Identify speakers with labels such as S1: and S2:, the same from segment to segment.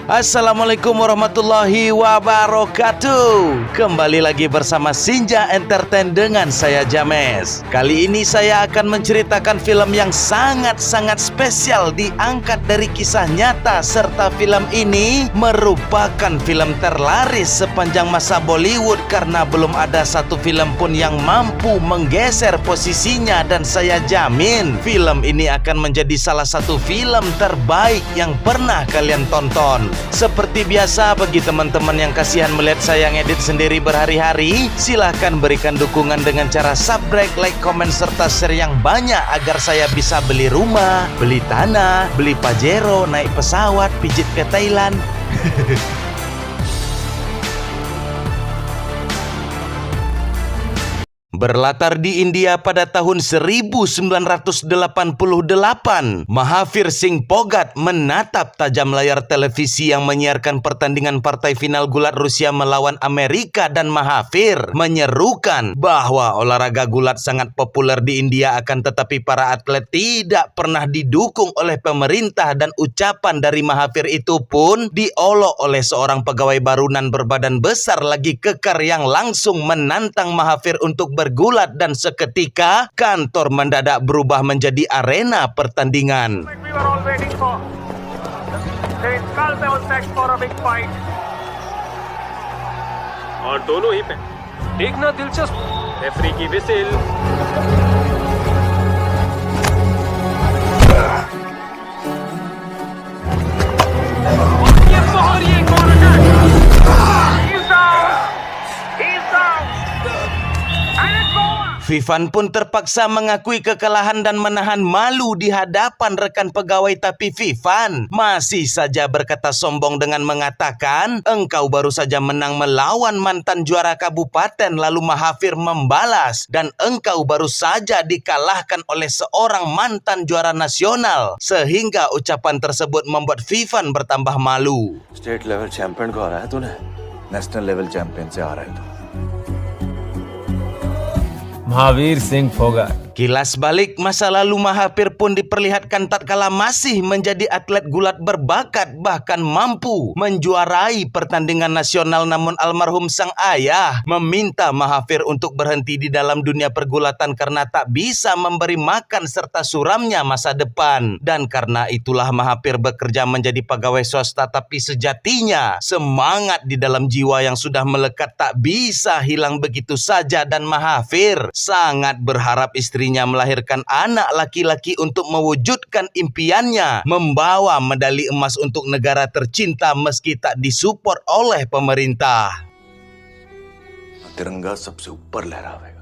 S1: Assalamualaikum warahmatullahi wabarakatuh. Kembali lagi bersama Sinja Entertain dengan saya James. Kali ini saya akan menceritakan film yang sangat-sangat spesial diangkat dari kisah nyata, serta film ini merupakan film terlaris sepanjang masa Bollywood karena belum ada satu film pun yang mampu menggeser posisinya, dan saya jamin film ini akan menjadi salah satu film terbaik yang pernah kalian tonton. Seperti biasa, bagi teman-teman yang kasihan melihat saya ngedit sendiri berhari-hari, silahkan berikan dukungan dengan cara subscribe, like, komen, serta share yang banyak agar saya bisa beli rumah, beli tanah, beli Pajero, naik pesawat, pijit ke Thailand. Berlatar di India pada tahun 1988, Mahavir Singh Phogat menatap tajam layar televisi yang menyiarkan pertandingan partai final gulat Rusia melawan Amerika, dan Mahavir menyerukan bahwa olahraga gulat sangat populer di India, akan tetapi para atlet tidak pernah didukung oleh pemerintah, dan ucapan dari Mahavir itu pun diolok oleh seorang pegawai barunan berbadan besar lagi kekar yang langsung menantang Mahavir untuk bergulat, dan seketika kantor mendadak berubah menjadi arena pertandingan.
S2: और दोनों ही पे देखना दिलचस्प रेफरी की whistle
S1: Vivan pun terpaksa mengakui kekalahan dan menahan malu di hadapan rekan pegawai, tapi Vivan masih saja berkata sombong dengan mengatakan, "Engkau baru saja menang melawan mantan juara kabupaten." Lalu Mahavir membalas, "Dan engkau baru saja dikalahkan oleh seorang mantan juara nasional." Sehingga ucapan tersebut membuat Vivan bertambah malu.
S3: State level champion को हराया तूने, national level champion से हारा है तू।
S4: महावीर सिंह Phogat.
S1: Kilas balik masa lalu Mahavir pun diperlihatkan tatkala masih menjadi atlet gulat berbakat, bahkan mampu menjuarai pertandingan nasional, namun almarhum sang ayah meminta Mahavir untuk berhenti di dalam dunia pergulatan karena tak bisa memberi makan serta suramnya masa depan. Dan karena itulah Mahavir bekerja menjadi pegawai swasta, tapi sejatinya semangat di dalam jiwa yang sudah melekat tak bisa hilang begitu saja, dan Mahavir sangat berharap istrinya melahirkan anak laki-laki untuk mewujudkan impiannya membawa medali emas untuk negara tercinta meski tak disupport oleh pemerintah.
S3: तिरंगा सबसे ऊपर लहरावेगा।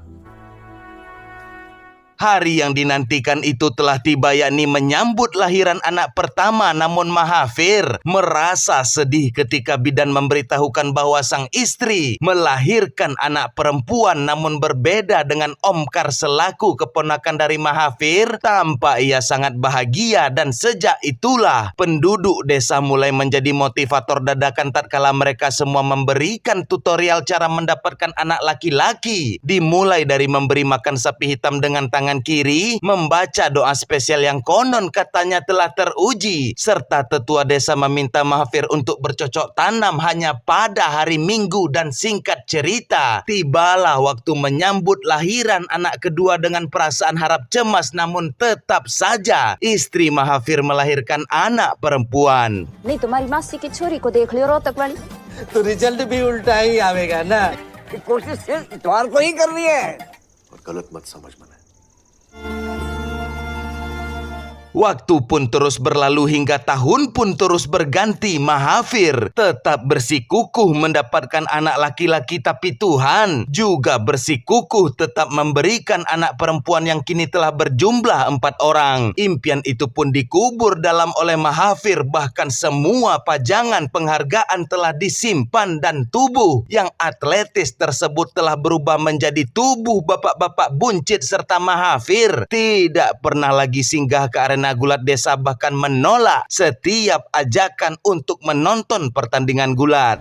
S1: Hari yang dinantikan itu telah tiba, yakni menyambut lahiran anak pertama. Namun Mahavir merasa sedih ketika bidan memberitahukan bahwa sang istri melahirkan anak perempuan. Namun berbeda dengan Omkar selaku keponakan dari Mahavir, tampak ia sangat bahagia, dan sejak itulah penduduk desa mulai menjadi motivator dadakan tatkala mereka semua memberikan tutorial cara mendapatkan anak laki-laki. Dimulai dari memberi makan sapi hitam dengan tangan kiri, membaca doa spesial yang konon katanya telah teruji, serta tetua desa meminta Mahavir untuk bercocok tanam hanya pada hari Minggu. Dan singkat cerita, tibalah waktu menyambut lahiran anak kedua dengan perasaan harap cemas, namun tetap saja istri Mahavir melahirkan anak perempuan.
S5: नहीं तुम्हारी मासी की छोरी को देख लियो रोहतक वाली,
S6: तो रिजल्ट भी उल्टा ही आवेगा ना।
S7: कोशिश सिर्फ इतवार को ही करनी है।
S3: और गलत मत समझ मना।
S1: Waktu pun terus berlalu hingga tahun pun terus berganti. Mahavir tetap bersikukuh mendapatkan anak laki-laki, tapi Tuhan juga bersikukuh tetap memberikan anak perempuan yang kini telah berjumlah 4 orang. Impian itu pun dikubur dalam oleh Mahavir, bahkan semua pajangan penghargaan telah disimpan, dan tubuh yang atletis tersebut telah berubah menjadi tubuh bapak-bapak buncit, serta Mahavir tidak pernah lagi singgah ke arena gulat desa, bahkan menolak setiap ajakan untuk menonton pertandingan gulat.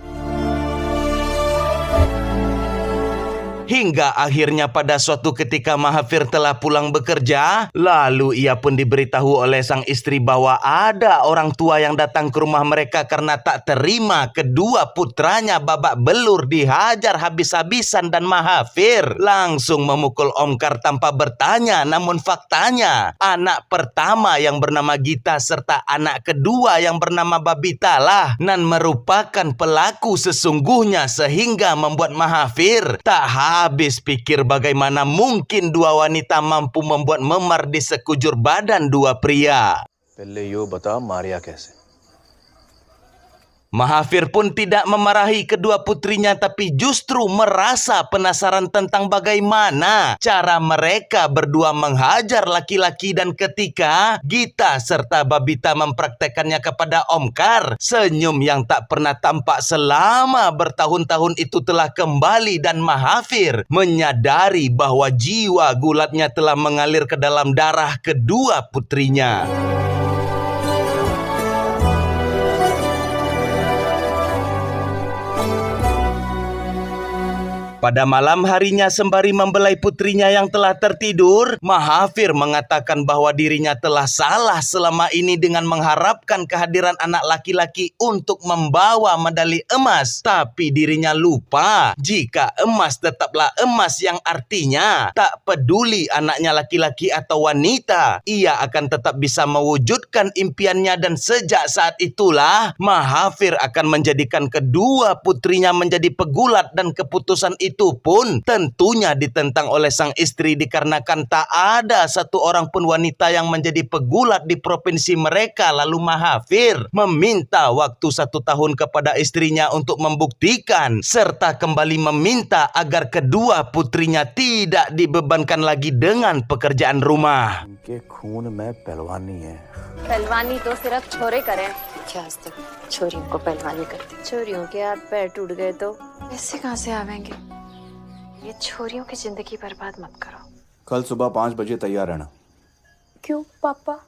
S1: Hingga akhirnya pada suatu ketika Mahathir telah pulang bekerja, lalu ia pun diberitahu oleh sang istri bahwa ada orang tua yang datang ke rumah mereka karena tak terima kedua putranya babak belur dihajar habis-habisan, dan Mahathir langsung memukul Omkar tanpa bertanya. Namun faktanya anak pertama yang bernama Gita serta anak kedua yang bernama Babita lah nan merupakan pelaku sesungguhnya, sehingga membuat Mahathir tak habis pikir bagaimana mungkin dua wanita mampu membuat memar di sekujur badan dua pria.
S3: पहले यो बता मारिया कैसे?
S1: Mahathir pun tidak memarahi kedua putrinya, tapi justru merasa penasaran tentang bagaimana cara mereka berdua menghajar laki-laki. Dan ketika Gita serta Babita mempraktekannya kepada Omkar, senyum yang tak pernah tampak selama bertahun-tahun itu telah kembali, dan Mahathir menyadari bahwa jiwa gulatnya telah mengalir ke dalam darah kedua putrinya. Pada malam harinya sembari membelai putrinya yang telah tertidur, Mahathir mengatakan bahwa dirinya telah salah selama ini dengan mengharapkan kehadiran anak laki-laki untuk membawa medali emas. Tapi dirinya lupa jika emas tetaplah emas, yang artinya tak peduli anaknya laki-laki atau wanita, ia akan tetap bisa mewujudkan impiannya. Dan sejak saat itulah Mahathir akan menjadikan kedua putrinya menjadi pegulat, dan keputusan itu pun tentunya ditentang oleh sang istri dikarenakan tak ada satu orang pun wanita yang menjadi pegulat di provinsi mereka. Lalu Mahathir meminta waktu 1 tahun kepada istrinya untuk membuktikan serta kembali meminta agar kedua putrinya tidak dibebankan lagi dengan pekerjaan rumah.
S3: इनके खून में पहलवानी है।
S5: पहलवानी तो सिर्फ छोरे करें। क्या आज तक छोरियों को पहलवानी करती? छोरियों के हाथ पैर टूट गए तो पैसे कहाँ से आवेंगे? ये छोरियों की जिंदगी बर्बाद मत करो।
S3: कल सुबह 5 बजे तैयार रहना।
S5: क्यों पापा?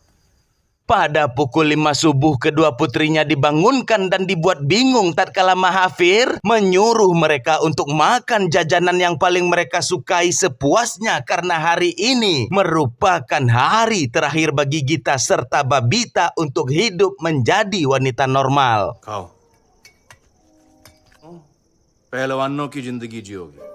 S1: Pada pukul 5 subuh kedua putrinya dibangunkan dan dibuat bingung tatkala Mahathir menyuruh mereka untuk makan jajanan yang paling mereka sukai sepuasnya, karena hari ini merupakan hari terakhir bagi Gita serta Babita untuk hidup menjadi wanita normal.
S3: खाओ। पहलवानों की जिंदगी जियोगे।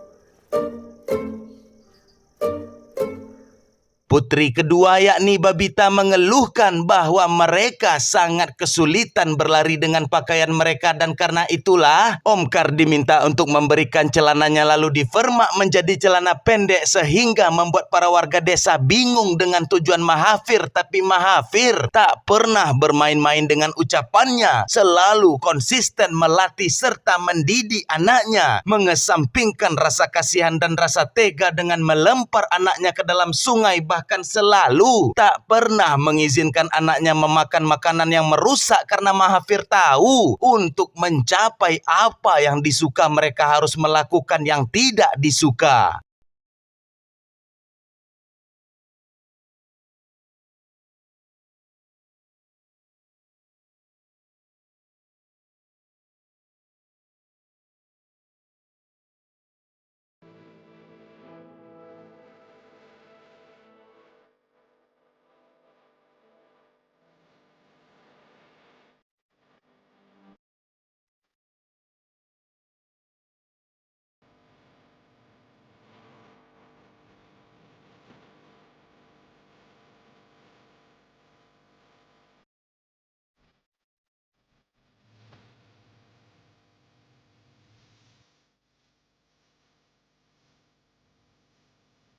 S1: Putri kedua yakni Babita mengeluhkan bahwa mereka sangat kesulitan berlari dengan pakaian mereka, dan karena itulah Omkar diminta untuk memberikan celananya lalu difermak menjadi celana pendek, sehingga membuat para warga desa bingung dengan tujuan Mahathir. Tapi Mahathir tak pernah bermain-main dengan ucapannya, selalu konsisten melatih serta mendidik anaknya, mengesampingkan rasa kasihan dan rasa tega dengan melempar anaknya ke dalam sungai. Bahkan selalu tak pernah mengizinkan anaknya memakan makanan yang merusak, karena Mahathir tahu untuk mencapai apa yang disuka mereka harus melakukan yang tidak disuka.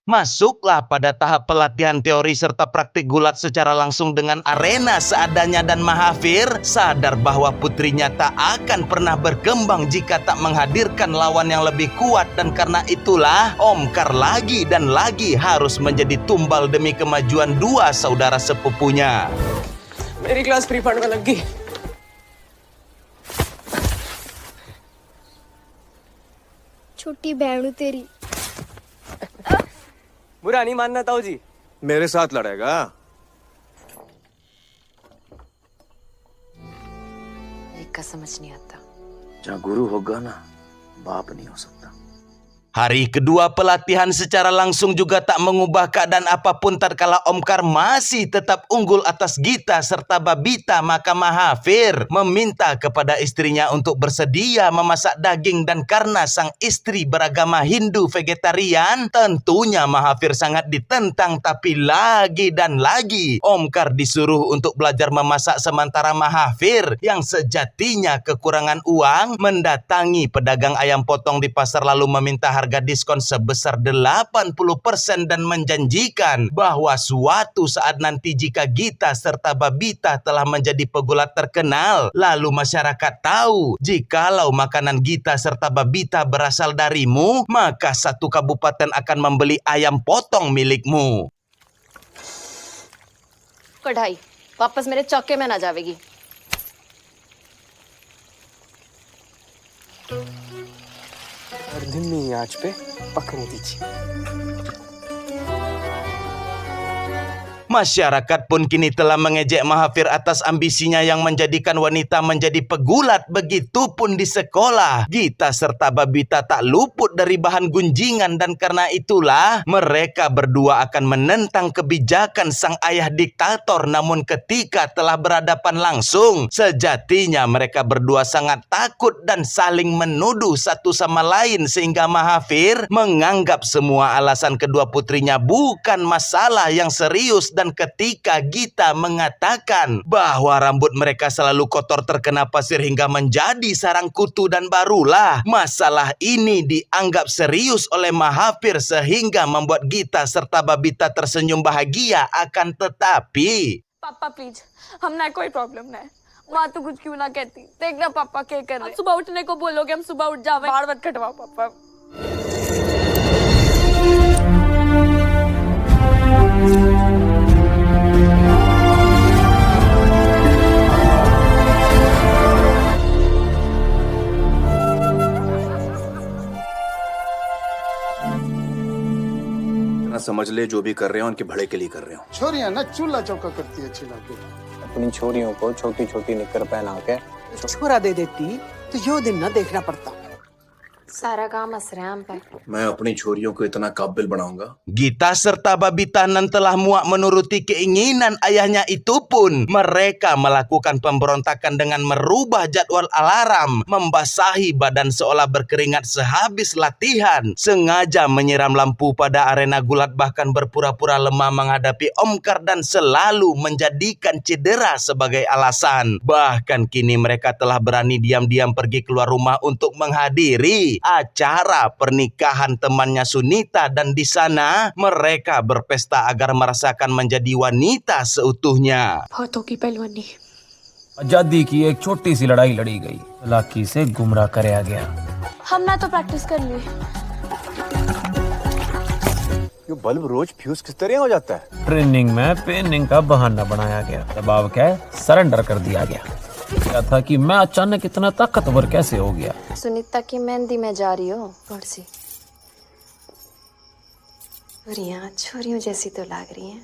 S1: Masuklah pada tahap pelatihan teori serta praktik gulat secara langsung dengan arena seadanya, dan Mahathir sadar bahwa putrinya tak akan pernah berkembang jika tak menghadirkan lawan yang lebih kuat, dan karena itulah Omkar lagi dan lagi harus menjadi tumbal demi kemajuan dua saudara sepupunya.
S6: मेरी class free fund में लग गई।
S8: छोटी बहनू तेरी।
S6: बुरा नहीं मानना ताऊ जी।
S3: मेरे साथ लड़ेगा?
S5: एक का समझ नहीं आता।
S3: जहाँ गुरु होगा ना, बाप नहीं हो सकता।
S1: Hari kedua pelatihan secara langsung juga tak mengubah keadaan apapun tatkala Omkar masih tetap unggul atas Gita serta Babita, maka Mahafir meminta kepada istrinya untuk bersedia memasak daging, dan karena sang istri beragama Hindu vegetarian, tentunya Mahafir sangat ditentang. Tapi lagi dan lagi Omkar disuruh untuk belajar memasak, sementara Mahafir yang sejatinya kekurangan uang mendatangi pedagang ayam potong di pasar lalu meminta harga diskon sebesar 80% dan menjanjikan bahwa suatu saat nanti jika Gita serta Babita telah menjadi pegulat terkenal, lalu masyarakat tahu jikalau makanan Gita serta Babita berasal darimu, maka satu kabupaten akan membeli ayam potong milikmu.
S5: कढ़ाई वापस मेरे चौके में ना जावेगी।
S6: और धीमी आंच पे पकने दीजिए।
S1: Masyarakat pun kini telah mengejek Mahafir atas ambisinya yang menjadikan wanita menjadi pegulat. Begitupun di sekolah, Gita serta Babita tak luput dari bahan gunjingan, dan karena itulah mereka berdua akan menentang kebijakan sang ayah diktator. Namun ketika telah berhadapan langsung, sejatinya mereka berdua sangat takut dan saling menuduh satu sama lain, sehingga Mahafir menganggap semua alasan kedua putrinya bukan masalah yang serius. Dan ketika Gita mengatakan bahwa rambut mereka selalu kotor terkena pasir hingga menjadi sarang kutu, dan barulah masalah ini dianggap serius oleh Mahafir sehingga membuat Gita serta Babita tersenyum bahagia. Akan tetapi
S8: पापा प्लीज, हम ना कोई प्रॉब्लम ना है। माँ तो कुछ क्यों ना कहती, देखना पापा क्या कर रहे हैं। सुबह उठने को बोलोगे, हम सुबह उठ जावे। बाल मत कटवाओ पापा।
S3: समझ ले जो भी कर रहे हो उनके भले के लिए कर रहे हो।
S9: छोरियां ना चूल्हा चौका करती है चिल्ला के।
S10: अपनी छोरियों को छोटी छोटी निक्कर पहना के
S6: छोरा दे देती तो यो दिन ना देखना पड़ता।
S5: सारा काम असराम पर।
S3: मैं अपनी छोरियों को इतना काबिल बनाऊंगा।
S1: Gita serta Babita nan telah muak menuruti keinginan ayahnya itu pun mereka melakukan pemberontakan dengan merubah jadwal alarm, membasahi badan seolah berkeringat sehabis latihan, sengaja menyiram lampu pada arena gulat, bahkan berpura-pura lemah menghadapi Omkar dan selalu menjadikan cedera sebagai alasan. Bahkan kini mereka telah berani diam-diam pergi keluar rumah untuk menghadiri acara pernikahan temannya Sunita, dan di sana mereka berpesta agar merasakan menjadi wanita seutuhnya.
S8: बहुत होगी पहलवानी।
S4: आजादी की एक छोटी सी लड़ाई लड़ी गई, चालाकी से गुमराह कराया गया।
S8: हम ना तो प्रैक्टिस कर लिए।
S3: ये बल्ब रोज फ्यूज किस तरह हो जाता है?
S4: ट्रेनिंग में पेनिंग का बहाना बनाया गया, दबाव क्या सरेंडर कर दिया गया। क्या था कि मैं अचानक इतना ताकतवर कैसे हो गया।
S5: सुनीता की मेहंदी में जा रही हो थोड़ी सी। छोरियों जैसी तो लग रही हैं।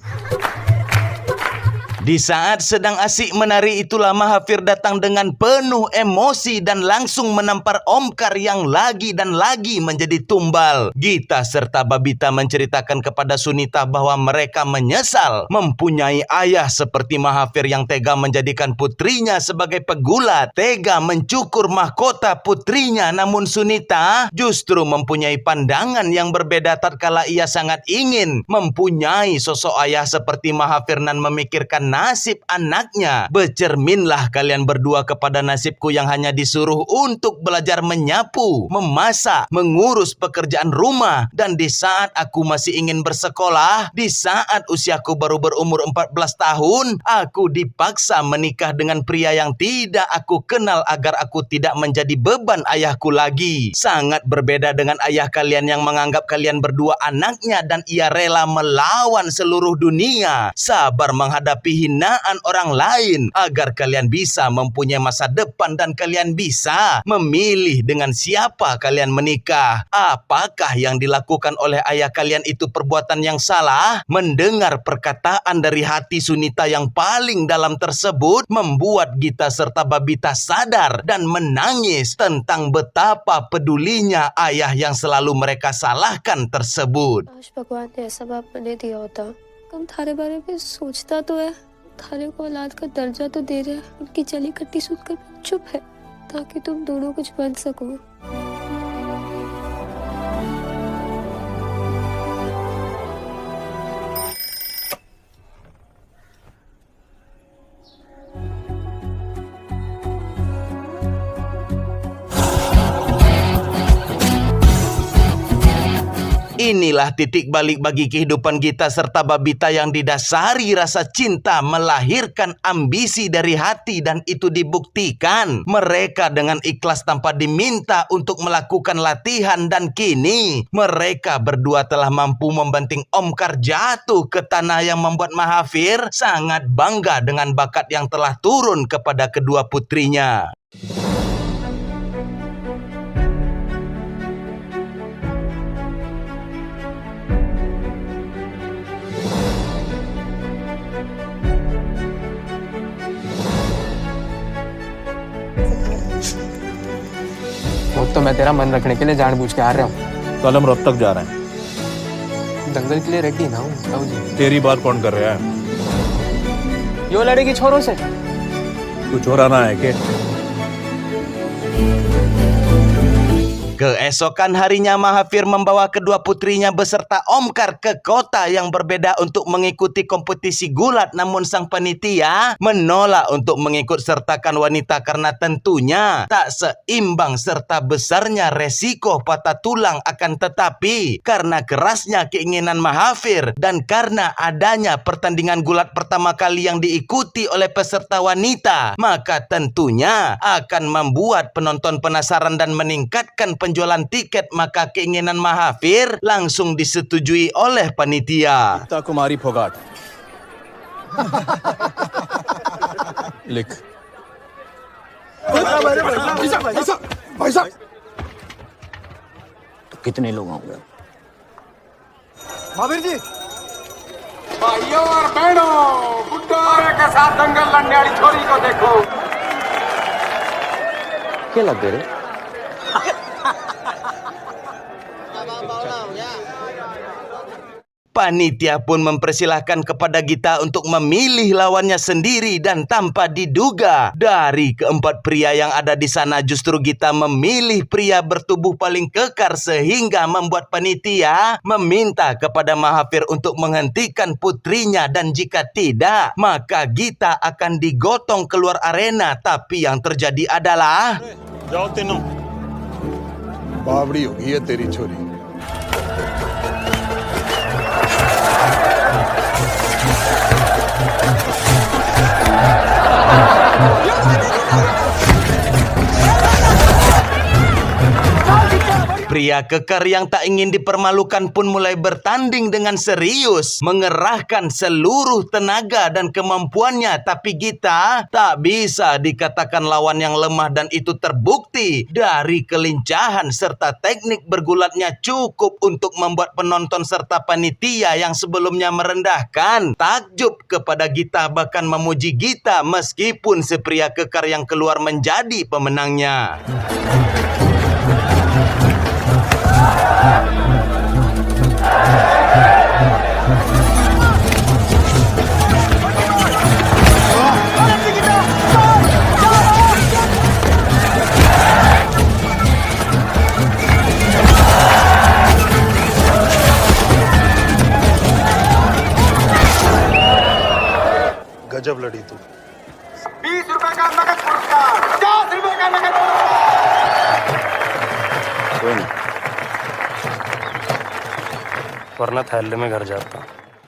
S5: Di saat sedang asik menari itulah Mahafir datang dengan penuh emosi dan langsung menampar Omkar yang lagi dan lagi menjadi tumbal. Gita serta Babita menceritakan kepada Sunita bahwa mereka menyesal mempunyai ayah seperti Mahafir yang tega menjadikan putrinya sebagai pegulat, tega mencukur mahkota putrinya. Namun Sunita justru mempunyai pandangan yang berbeda tatkala ia sangat ingin mempunyai sosok ayah seperti Mahafir dan memikirkan nasib anaknya. Bercerminlah kalian berdua kepada nasibku yang hanya disuruh untuk belajar menyapu, memasak, mengurus pekerjaan rumah. Dan di saat aku masih ingin bersekolah, di saat usiaku baru berumur 14 tahun, aku dipaksa menikah dengan pria yang tidak aku kenal agar aku tidak menjadi beban ayahku lagi. Sangat berbeda dengan ayah kalian yang menganggap kalian berdua anaknya dan ia rela melawan seluruh dunia, sabar menghadapi
S1: hinaan orang lain agar kalian bisa mempunyai masa depan dan kalian bisa memilih dengan siapa kalian menikah. Apakah yang dilakukan oleh ayah kalian itu perbuatan yang salah? Mendengar perkataan dari hati Sunita yang paling dalam tersebut membuat Gita serta Babita sadar dan menangis tentang betapa pedulinya ayah yang selalu mereka salahkan tersebut.
S8: काश भगवान ने ऐसा बाप बने दिया होता। कम थारे बारे में सोचता तो है, थारे को औलाद का दर्जा तो दे रहे हैं, उनकी जली कट्टी सुनकर चुप है ताकि तुम दोनों कुछ बन सको।
S1: Inilah titik balik bagi kehidupan Gita serta Babita yang didasari rasa cinta melahirkan ambisi dari hati dan itu dibuktikan. Mereka dengan ikhlas tanpa diminta untuk melakukan latihan dan kini mereka berdua telah mampu membanting Omkar jatuh ke tanah yang membuat Mahafir sangat bangga dengan bakat yang telah turun kepada kedua putrinya.
S6: वो तो मैं तेरा मन रखने के लिए जानबूझ के आ रहा हूँ।
S10: कल हम रोहतक जा रहे हैं।
S6: दंगल के लिए रेडी ना हूँ ताऊ जी।
S10: तेरी बात कौन कर रहा है?
S6: यो लड़ेगी छोरों से।
S10: तू चोराना है के?
S1: Keesokan harinya Mahafir membawa kedua putrinya beserta Omkar ke kota yang berbeda untuk mengikuti kompetisi gulat, namun sang panitia menolak untuk mengikut sertakan wanita karena tentunya tak seimbang serta besarnya resiko patah tulang. Akan tetapi karena kerasnya keinginan Mahafir dan karena adanya pertandingan gulat pertama kali yang diikuti oleh peserta wanita, maka tentunya akan membuat penonton penasaran dan meningkatkan penjualan tiket, maka keinginan Mahafir langsung disetujui oleh panitia.
S10: Gita Kumari फोगाट। लिख।
S3: तो कितने लोग होंगे?
S9: महावीर जी
S2: भाइयों और बहनों, बुड्ढों के साथ दंगल लड़ने वाली छोरी को देखो।
S6: क्या लग गए रे?
S1: Panitia pun mempersilahkan kepada Gita untuk memilih lawannya sendiri dan tanpa diduga dari keempat pria yang ada di sana justru Gita memilih pria bertubuh paling kekar sehingga membuat panitia meminta kepada Mahafir untuk menghentikan putrinya dan jika tidak maka Gita akan digotong keluar arena. Tapi yang terjadi adalah
S10: जाओ तीनों।
S9: बावड़ी होगी ये तेरी छोरी।
S1: Pria kekar yang tak ingin dipermalukan pun mulai bertanding dengan serius, mengerahkan seluruh tenaga dan kemampuannya. Tapi Gita tak bisa dikatakan lawan yang lemah dan itu terbukti dari kelincahan serta teknik bergulatnya cukup untuk membuat penonton serta panitia yang sebelumnya merendahkan takjub kepada Gita, bahkan memuji Gita meskipun si pria kekar yang keluar menjadi pemenangnya.
S9: गजब लड़ी तू।
S2: 20 रुपए का नगद पुरस्कार, 50 रुपए का नगद पुरस्कार।
S10: वरना थैले में घर जाता।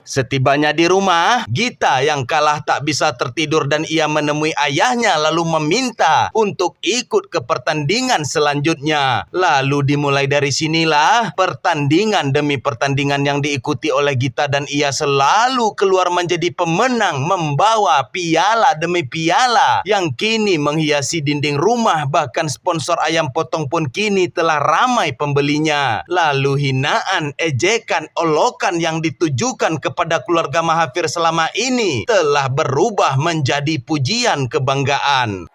S5: Setibanya di rumah, Gita yang kalah tak bisa tertidur dan ia menemui ayahnya lalu meminta untuk ikut ke pertandingan selanjutnya. Lalu dimulai dari sinilah pertandingan demi pertandingan yang diikuti oleh Gita dan ia selalu keluar menjadi pemenang membawa piala demi piala yang kini menghiasi dinding rumah. Bahkan sponsor ayam potong pun kini telah ramai pembelinya. Lalu hinaan, ejekan, olokan yang ditujukan kepada keluarga Mahathir selama ini telah berubah menjadi pujian kebanggaan.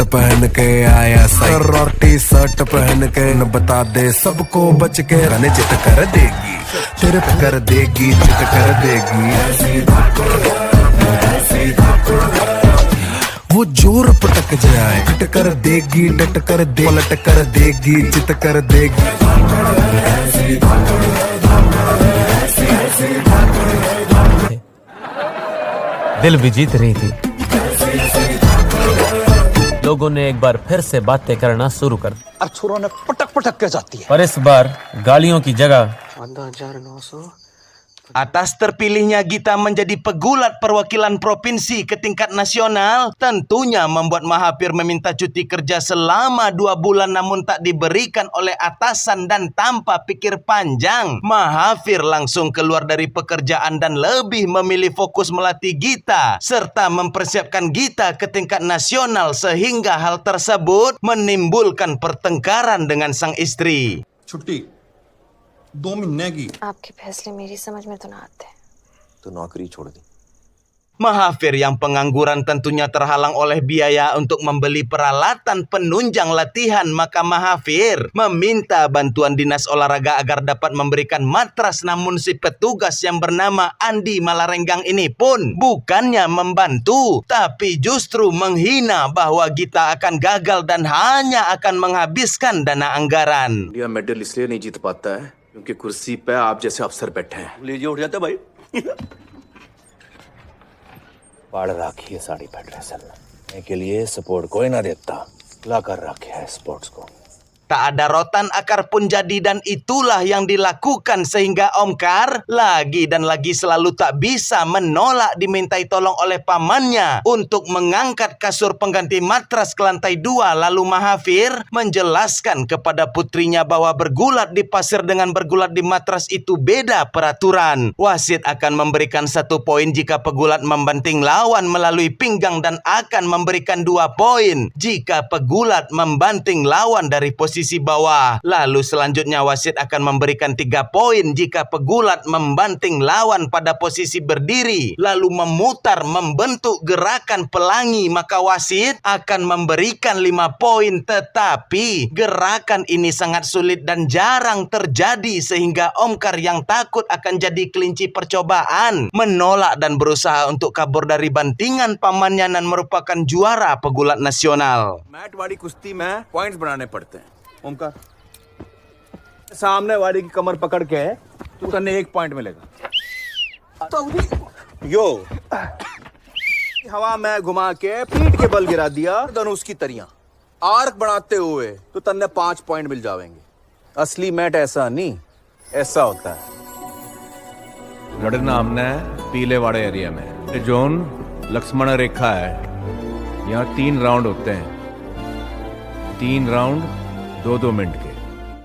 S11: पहन के आया सर और T shirt पहन के न बता दे सबको बच के रहने चित कर देगी तेरे पे कर देगी चित कर देगी वो जोर पटक जाए डट कर देगी डट कर दे पलट कर देगी चित कर देगी
S4: दिल भी जीत रही थी। लोगों ने एक बार फिर से बातें करना शुरू कर दी
S10: और छोरों ने पटक पटक के जाती है।
S4: पर इस बार गालियों की जगह
S6: 14,900
S5: Atas terpilihnya Gita menjadi pegulat perwakilan provinsi ke tingkat nasional, tentunya membuat Mahathir meminta cuti kerja selama 2 bulan namun tak diberikan oleh atasan dan tanpa pikir panjang. Mahathir langsung keluar dari pekerjaan dan lebih memilih fokus melatih Gita serta mempersiapkan Gita ke tingkat nasional sehingga hal tersebut menimbulkan pertengkaran dengan sang istri.
S10: छुट्टी 2 महीने की।
S8: आपके फैसले मेरी समझ में तो ना आते।
S3: तो नौकरी छोड़ दी।
S5: Mahathir yang pengangguran tentunya terhalang oleh biaya untuk membeli peralatan penunjang latihan, maka Mahathir meminta bantuan dinas olahraga agar dapat memberikan matras. Namun si petugas yang bernama Andi Malarenggang ini pun bukannya membantu, tapi justru menghina bahwa Gita akan gagal dan hanya akan menghabiskan dana anggaran.
S3: India medal इसलिए नहीं जीत पाता है क्योंकि कुर्सी पे आप जैसे अफसर बैठे हैं। लीजिए उठ जाते भाई। पाड़ राखी है साड़ी फेडरेशन के लिए सपोर्ट कोई ना देता, ला कर रखे है स्पोर्ट्स को।
S5: Tak ada rotan akar pun jadi dan itulah yang dilakukan sehingga Omkar lagi dan lagi selalu tak bisa menolak dimintai tolong oleh pamannya untuk mengangkat kasur pengganti matras ke lantai 2. Lalu Mahathir menjelaskan kepada putrinya bahwa bergulat di pasir dengan bergulat di matras itu beda peraturan. Wasit akan memberikan 1 poin jika pegulat membanting lawan melalui pinggang dan akan memberikan 2 poin jika pegulat membanting lawan dari posisi bawah. Lalu selanjutnya wasit akan memberikan 3 poin jika pegulat membanting lawan pada posisi berdiri lalu memutar membentuk gerakan pelangi, maka wasit akan memberikan 5 poin. Tetapi gerakan ini sangat sulit dan jarang terjadi sehingga Omkar yang takut akan jadi kelinci percobaan menolak dan berusaha untuk kabur dari bantingan pamannya dan merupakan juara pegulat nasional.
S3: Mat वाली कुश्ती में पॉइंट्स बनाने पड़ते हैं। ओमकार सामने वाले की कमर पकड़ के तू तन्ने 1 पॉइंट मिलेगा। तो यो हवा में घुमा के पीठ के बल गिरा दिया धनुष की तरियां आर्क बनाते हुए तो तन्ने 5 पॉइंट मिल जाएंगे। असली मैट ऐसा नहीं, ऐसा होता है।
S10: लड़ना हमने पीले वाले एरिया में, ये जोन लक्ष्मण रेखा है। यहाँ 3 राउंड होते हैं, 3 राउंड 2-2 मिनट के।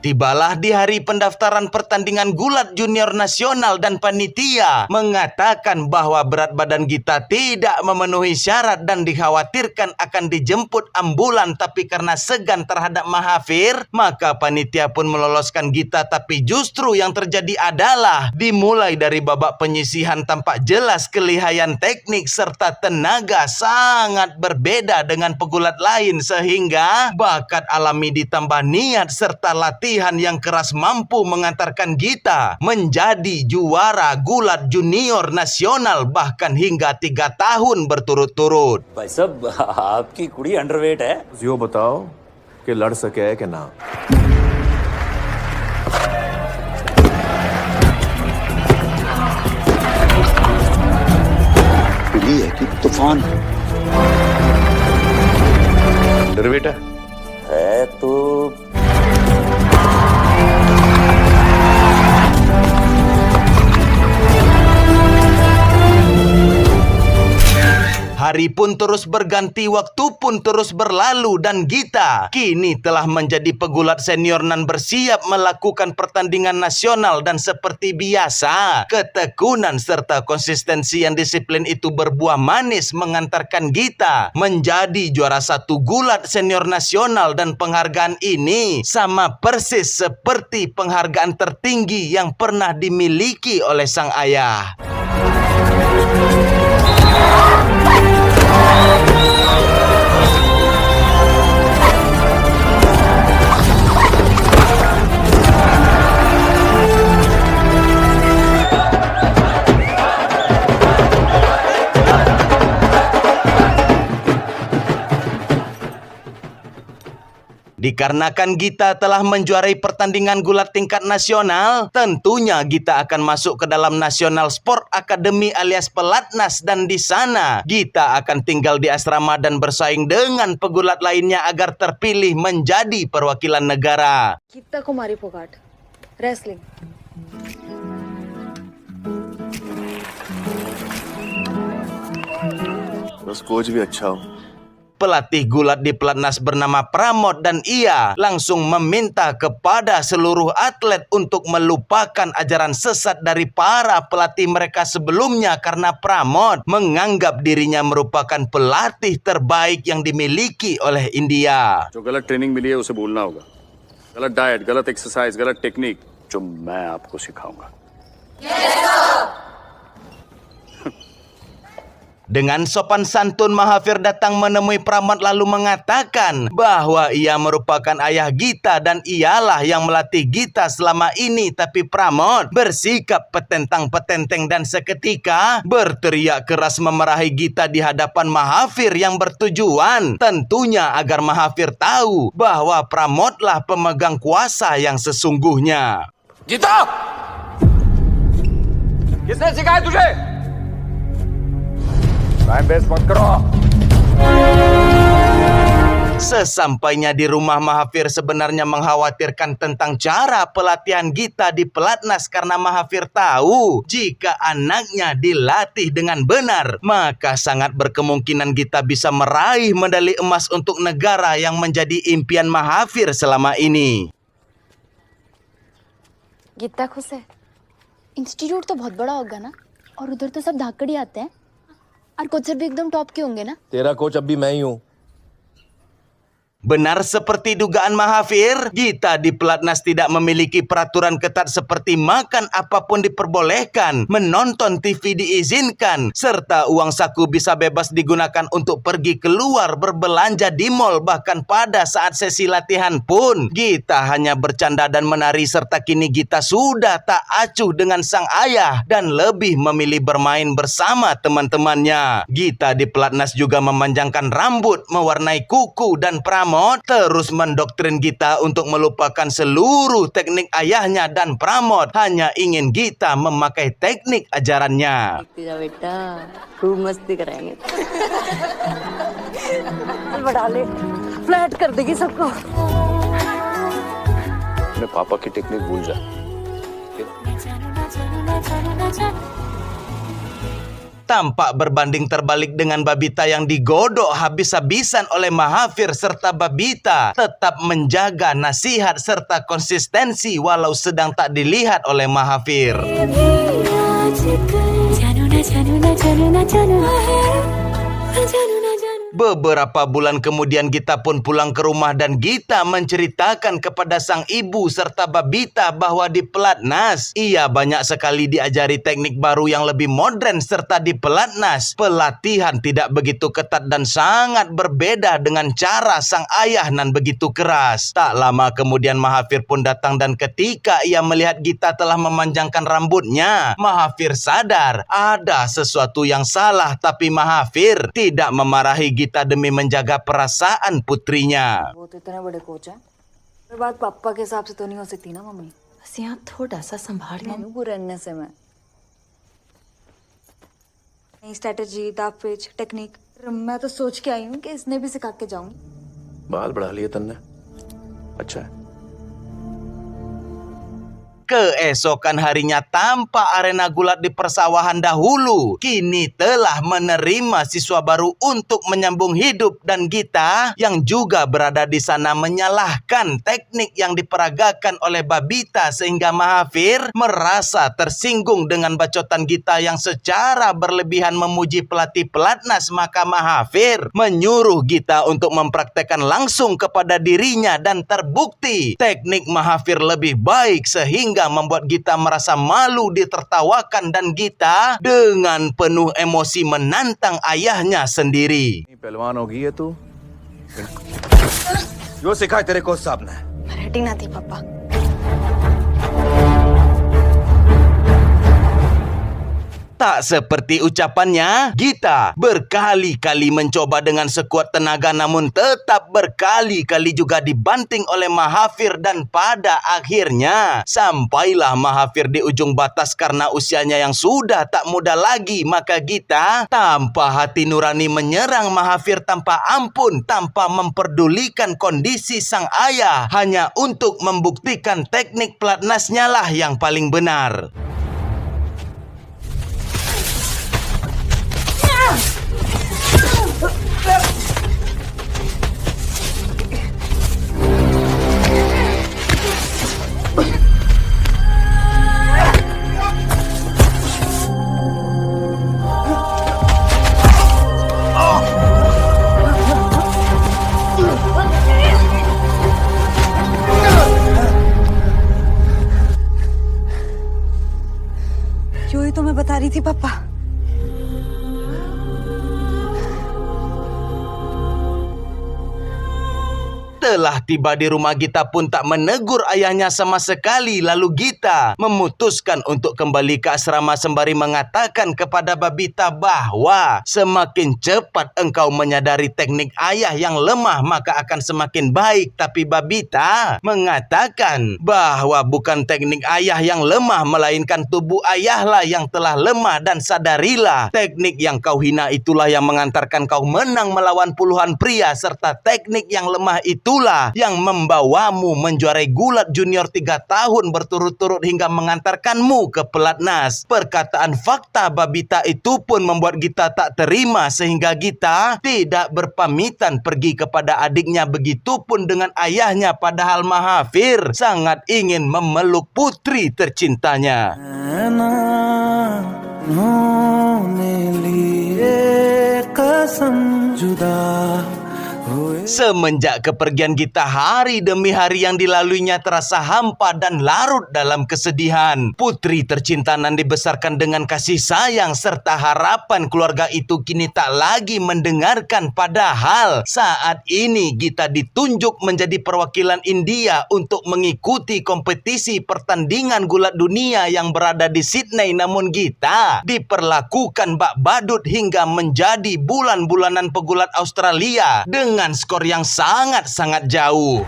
S5: Tibalah di hari pendaftaran pertandingan gulat junior nasional dan panitia mengatakan bahwa berat badan Gita tidak memenuhi syarat dan dikhawatirkan akan dijemput ambulan, tapi karena segan terhadap Mahathir maka panitia pun meloloskan Gita. Tapi justru yang terjadi adalah dimulai dari babak penyisihan tampak jelas kelihayan teknik serta tenaga sangat berbeda dengan pegulat lain sehingga bakat alami ditambah niat serta latihan yang keras mampu mengantarkan Gita menjadi juara gulat junior nasional bahkan hingga 3 tahun berturut-turut.
S7: भाई साहब आपकी कुड़ी अंडरवेट है।
S3: यो बताओ कि लड़ सके है कि ना।
S7: कुड़ी है कि तूफान
S3: अंडरवेट है
S7: तो
S1: Hari pun terus berganti, waktu pun terus berlalu, dan Gita kini telah menjadi pegulat senior nan bersiap melakukan pertandingan nasional. Dan seperti biasa, ketekunan serta konsistensi yang disiplin itu berbuah manis mengantarkan Gita menjadi juara 1 gulat senior nasional. Dan penghargaan ini sama persis seperti penghargaan tertinggi yang pernah dimiliki oleh sang ayah. Dikarenakan Gita telah menjuarai pertandingan gulat tingkat nasional, tentunya Gita akan masuk ke dalam National Sport Academy alias Pelatnas, dan di sana Gita akan tinggal di asrama dan bersaing dengan pegulat lainnya agar terpilih menjadi perwakilan negara.
S8: Geeta Kumari Phogat, wrestling.
S3: बस coach भी अच्छा हो।
S1: Pelatih gulat di Pelatnas bernama Pramod, dan ia langsung meminta kepada seluruh atlet untuk melupakan ajaran sesat dari para pelatih mereka sebelumnya, karena Pramod menganggap dirinya merupakan pelatih terbaik yang dimiliki oleh India.
S2: जो गलत ट्रेनिंग मिली है उसे भूलना होगा। गलत डाइट, गलत एक्सरसाइज, गलत टेक्निक जो मैं आपको सिखाऊंगा।
S1: Dengan sopan santun, Mahathir datang menemui Pramod lalu mengatakan bahwa ia merupakan ayah Gita dan ialah yang melatih Gita selama ini. Tapi Pramod bersikap petentang-petenteng dan seketika berteriak keras memarahi Gita di hadapan Mahathir yang bertujuan tentunya agar Mahathir tahu bahwa Pramodlah pemegang kuasa yang sesungguhnya.
S2: Gita, किसने सिखाया तुझे? Time waste मत करो।
S1: Sesampainya di rumah, Mahathir sebenarnya mengkhawatirkan tentang cara pelatihan Gita di Pelatnas, karena Mahathir tahu jika anaknya dilatih dengan benar, maka sangat berkemungkinan Gita bisa meraih medali emas untuk negara yang menjadi impian Mahathir selama ini.
S8: Gita खुश है। इंस्टीट्यूट तो बहुत बड़ा होगा ना, और उधर तो सब धाकड़ी आते हैं, और कोचर भी एकदम टॉप के होंगे ना।
S6: तेरा कोच अब भी मैं ही हूँ।
S1: Benar seperti dugaan Mahathir, Gita di Pelatnas tidak memiliki peraturan ketat seperti makan apapun diperbolehkan, menonton TV diizinkan, serta uang saku bisa bebas digunakan untuk pergi keluar berbelanja di mal. Bahkan pada saat sesi latihan pun, Gita hanya bercanda dan menari, serta kini Gita sudah tak acuh dengan sang ayah dan lebih memilih bermain bersama teman-temannya. Gita di Pelatnas juga memanjangkan rambut, mewarnai kuku, dan Pramod terus mendoktrin Gita untuk melupakan seluruh teknik ayahnya, dan Pramod hanya ingin Gita memakai teknik ajarannya.
S8: बेटा खूब मस्ती कराएंगे। बढ़ा ले, फ्लैट कर देगी सबको।
S2: अपने पापा की टेक्निक भूल जा।
S1: Tampak berbanding terbalik dengan Babita yang digodok habis-habisan oleh Mahathir, serta Babita tetap menjaga nasihat serta konsistensi walau sedang tak dilihat oleh Mahathir. Beberapa bulan kemudian Gita pun pulang ke rumah, dan Gita menceritakan kepada sang ibu serta Babita bahwa di Pelatnas ia banyak sekali diajari teknik baru yang lebih modern, serta di Pelatnas pelatihan tidak begitu ketat dan sangat berbeda dengan cara sang ayah nan begitu keras. Tak lama kemudian Mahathir pun datang, dan ketika ia melihat Gita telah memanjangkan rambutnya, Mahathir sadar ada sesuatu yang salah. Tapi Mahathir tidak memarahi Gita demi menjaga perasaan putrinya.
S8: वो तो इतने बड़े कोच हैं, पर बात पापा के हिसाब से तो नहीं हो सकती ना मम्मी। बस यहाँ थोड़ा सा संभाल के रहने से मैं नई स्ट्रेटजी, दाव पेच, टेक्निक मैं तो सोच के आई हूँ कि इसने भी सिखा के जाऊंगी।
S2: बाल बढ़ा लिए तन्ने, अच्छा है।
S1: Keesokan harinya tanpa arena gulat di persawahan dahulu, kini telah menerima siswa baru untuk menyambung hidup, dan Gita yang juga berada di sana menyalahkan teknik yang diperagakan oleh Babita sehingga Mahafir merasa tersinggung dengan bacotan Gita yang secara berlebihan memuji pelatih pelatnas. Maka Mahafir menyuruh Gita untuk mempraktekkan langsung kepada dirinya, dan terbukti teknik Mahafir lebih baik sehingga membuat Gita merasa malu ditertawakan, dan Gita dengan penuh emosi menantang ayahnya sendiri.
S3: पहलवान होगी है तू जो सिखाए तेरे कोच साहब ने
S8: मराठी ना थी पापा।
S1: Tak seperti ucapannya, Gita berkali-kali mencoba dengan sekuat tenaga, namun tetap berkali-kali juga dibanting oleh Mahafir, dan pada akhirnya sampailah Mahafir di ujung batas karena usianya yang sudah tak muda lagi. Maka Gita tanpa hati nurani menyerang Mahafir tanpa ampun, tanpa memperdulikan kondisi sang ayah, hanya untuk membuktikan teknik pelatnasnya lah yang paling benar.
S8: जो ही तो मैं बता रही थी पापा।
S1: Telah tiba di rumah, Gita pun tak menegur ayahnya sama sekali. Lalu Gita memutuskan untuk kembali ke asrama sembari mengatakan kepada Babita bahwa semakin cepat engkau menyadari teknik ayah yang lemah, maka akan semakin baik. Tapi Babita mengatakan bahwa bukan teknik ayah yang lemah, melainkan tubuh ayahlah yang telah lemah. Dan sadarilah, teknik yang kau hina itulah yang mengantarkan kau menang melawan puluhan pria, serta teknik yang lemah itulah yang membawamu menjuarai gulat junior 3 tahun berturut-turut hingga mengantarkanmu ke pelatnas. Perkataan fakta Babita itu pun membuat Gita tak terima, sehingga Gita tidak berpamitan pergi kepada adiknya, begitupun dengan ayahnya, padahal Mahafir sangat ingin memeluk putri tercintanya. Semenjak kepergian Gita, hari demi hari yang dilaluinya terasa hampa dan larut dalam kesedihan. Putri tercinta nan dibesarkan dengan kasih sayang serta harapan keluarga itu kini tak lagi mendengarkan. Padahal saat ini Gita ditunjuk menjadi perwakilan India untuk mengikuti kompetisi pertandingan gulat dunia yang berada di Sydney. Namun Gita diperlakukan bak badut hingga menjadi bulan-bulanan pegulat Australia dengan skor yang sangat-sangat jauh.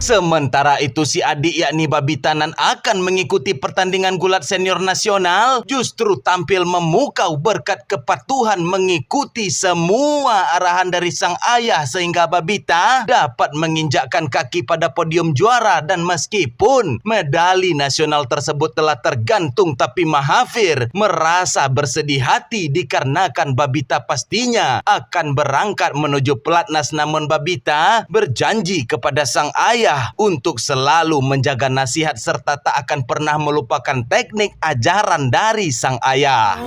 S1: Sementara itu si adik yakni Babita nan akan mengikuti pertandingan gulat senior nasional justru tampil memukau berkat kepatuhan mengikuti semua arahan dari sang ayah, sehingga Babita dapat menginjakkan kaki pada podium juara. Dan meskipun medali nasional tersebut telah tergantung, tapi Mahafir merasa bersedih hati dikarenakan Babita pastinya akan berangkat menuju pelatnas. Namun Babita berjanji kepada sang ayah untuk selalu menjaga nasihat serta tak akan pernah melupakan teknik ajaran dari sang ayah.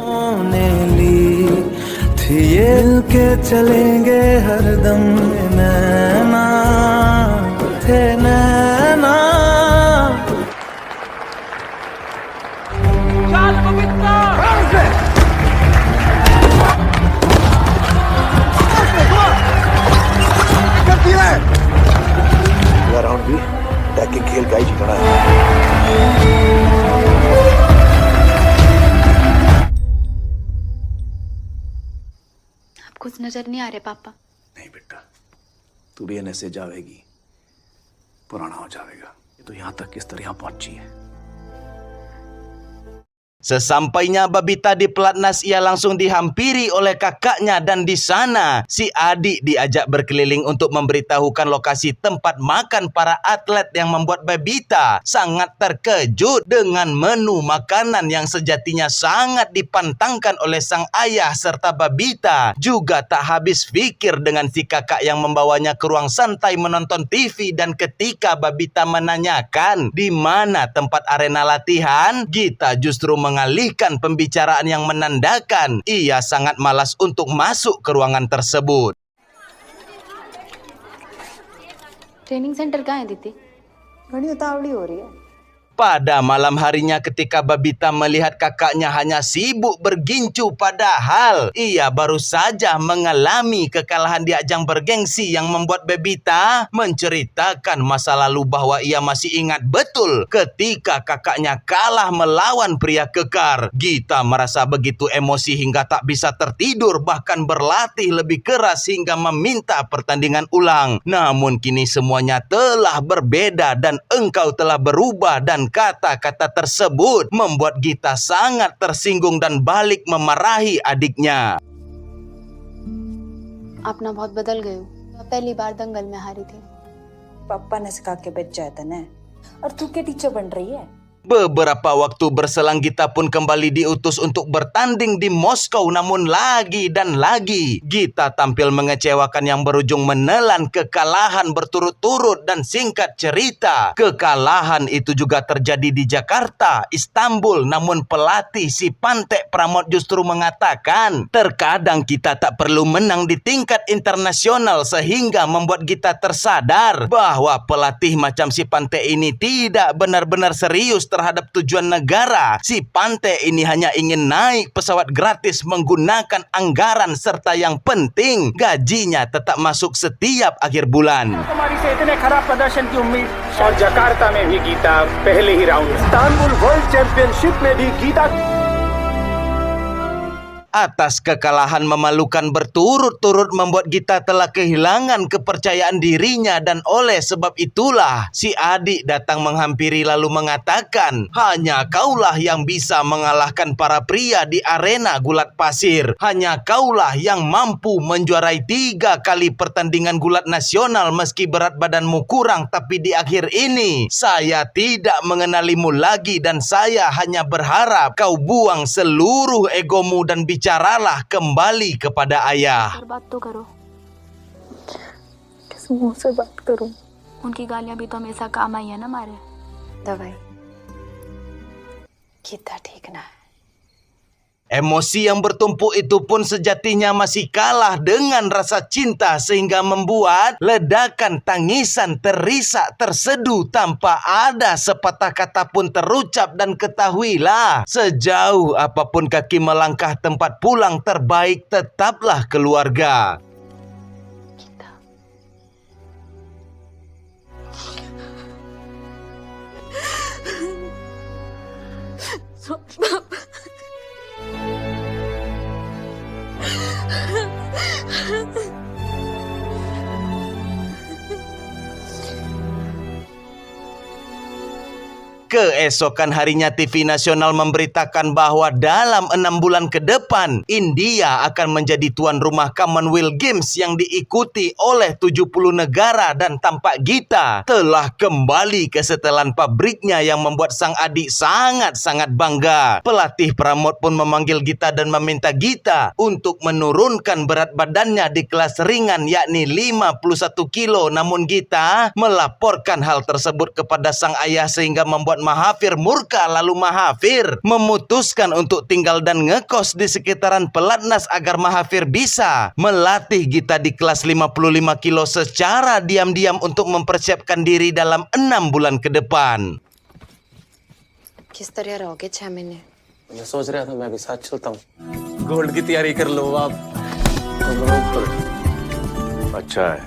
S11: Round भी टैकिंग खेल का ही जीतना है।
S8: अब कुछ नजर नहीं आ रहे पापा।
S3: नहीं बेटा, तू भी एनएस से जाएगी, पुराना हो जाएगा। ये तो यहाँ तक किस तरह पहुंची है।
S1: Sesampainya Babita di pelatnas, ia langsung dihampiri oleh kakaknya dan di sana si adik diajak berkeliling untuk memberitahukan lokasi tempat makan para atlet yang membuat Babita sangat terkejut dengan menu makanan yang sejatinya sangat dipantangkan oleh sang ayah, serta Babita juga tak habis pikir dengan si kakak yang membawanya ke ruang santai menonton TV. Dan ketika Babita menanyakan di mana tempat arena latihan, Gita justru mengalihkan pembicaraan yang menandakan ia sangat malas untuk masuk ke ruangan tersebut.
S8: Training centre कहाँ है दीदी? बड़ी उतावली हो रही है।
S1: Pada malam harinya ketika Babita melihat kakaknya hanya sibuk bergincu, padahal ia baru saja mengalami kekalahan di ajang bergengsi yang membuat Babita menceritakan masa lalu bahwa ia masih ingat betul ketika kakaknya kalah melawan pria kekar. Gita merasa begitu emosi hingga tak bisa tertidur, bahkan berlatih lebih keras hingga meminta pertandingan ulang. Namun kini semuanya telah berbeda dan engkau telah berubah, dan kata-kata tersebut membuat Gita sangat tersinggung dan balik memarahi adiknya.
S8: आप ना बहुत बदल गए हो। पहली बार दंगल में हारी थी।
S12: पापा ने सिखा के भेजा है तने, और तू क्या टीचर बन रही है?
S1: Beberapa waktu berselang, Gita pun kembali diutus untuk bertanding di Moskow. Namun lagi dan lagi Gita tampil mengecewakan yang berujung menelan kekalahan berturut-turut. Dan singkat cerita, kekalahan itu juga terjadi di Jakarta, Istanbul. Namun pelatih si Pantek Pramod justru mengatakan terkadang kita tak perlu menang di tingkat internasional, sehingga membuat Gita tersadar bahwa pelatih macam si Pantek ini tidak benar-benar serius terhadap tujuan negara. Si Pantek ini hanya ingin naik pesawat gratis menggunakan anggaran, serta yang penting gajinya tetap masuk setiap akhir bulan.
S2: हमारी से इतने खराब प्रदर्शन की उम्मीद, और जकार्ता में भी गीता पहले ही राउंड, इस्तांबुल वर्ल्ड चैंपियनशिप में भी Gita.
S1: Atas kekalahan memalukan berturut-turut membuat Gita telah kehilangan kepercayaan dirinya, dan oleh sebab itulah si adik datang menghampiri lalu mengatakan, hanya kaulah yang bisa mengalahkan para pria di arena gulat pasir. Hanya kaulah yang mampu menjuarai 3 kali pertandingan gulat nasional meski berat badanmu kurang. Tapi di akhir ini saya tidak mengenalimu lagi, dan saya hanya berharap kau buang seluruh egomu dan bicaralah kembali kepada ayah.
S8: बात तो करो। किस मुंह से बात करूं? उनकी गालियां भी तो हमेशा काम आई है ना हमारे। दवाई गीता ठीक ना है।
S1: Emosi yang bertumpuk itu pun sejatinya masih kalah dengan rasa cinta, sehingga membuat ledakan tangisan terisak terseduh tanpa ada sepatah kata pun terucap. Dan ketahuilah, sejauh apapun kaki melangkah, tempat pulang terbaik tetaplah keluarga. Keesokan harinya TV nasional memberitakan bahwa dalam 6 bulan ke depan India akan menjadi tuan rumah Commonwealth Games yang diikuti oleh 70 negara. Dan tampak Gita telah kembali ke setelan pabriknya yang membuat sang adik sangat-sangat bangga. Pelatih Pramod pun memanggil Gita dan meminta Gita untuk menurunkan berat badannya di kelas ringan, yakni 51 kilo. Namun Gita melaporkan hal tersebut kepada sang ayah, sehingga membuat Mahafir murka. Lalu Mahafir memutuskan untuk tinggal dan ngekos di sekitaran pelatnas agar Mahafir bisa melatih Gita di kelas 55 kilo secara diam-diam untuk mempersiapkan diri dalam 6 bulan ke depan.
S8: किस तरह रहोगे 6 महीने?
S6: मैं सोच रहा था मैं भी साथ चलता हूँ, गोल्ड की तैयारी कर लो आप।
S10: अच्छा है।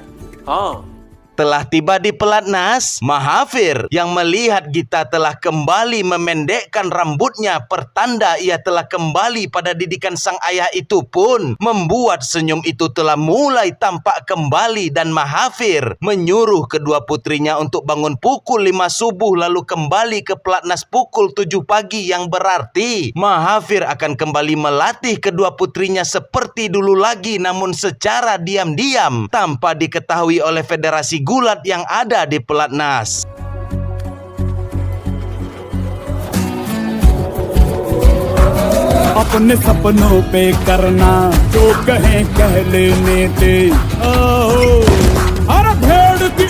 S6: हाँ,
S5: Setelah tiba di pelatnas, Mahathir yang melihat Gita telah kembali memendekkan rambutnya pertanda ia telah kembali pada didikan sang ayah itu pun membuat senyum itu telah mulai tampak kembali dan Mahathir menyuruh kedua putrinya untuk bangun pukul 5 subuh lalu kembali ke pelatnas pukul 7 pagi yang berarti Mahathir akan kembali melatih kedua putrinya seperti dulu lagi namun secara diam-diam tanpa diketahui oleh Federasi Gulat yang ada di pelatnas.
S2: अपने सपनों पे करना जो कहें कह लेने दे हर भेड़ की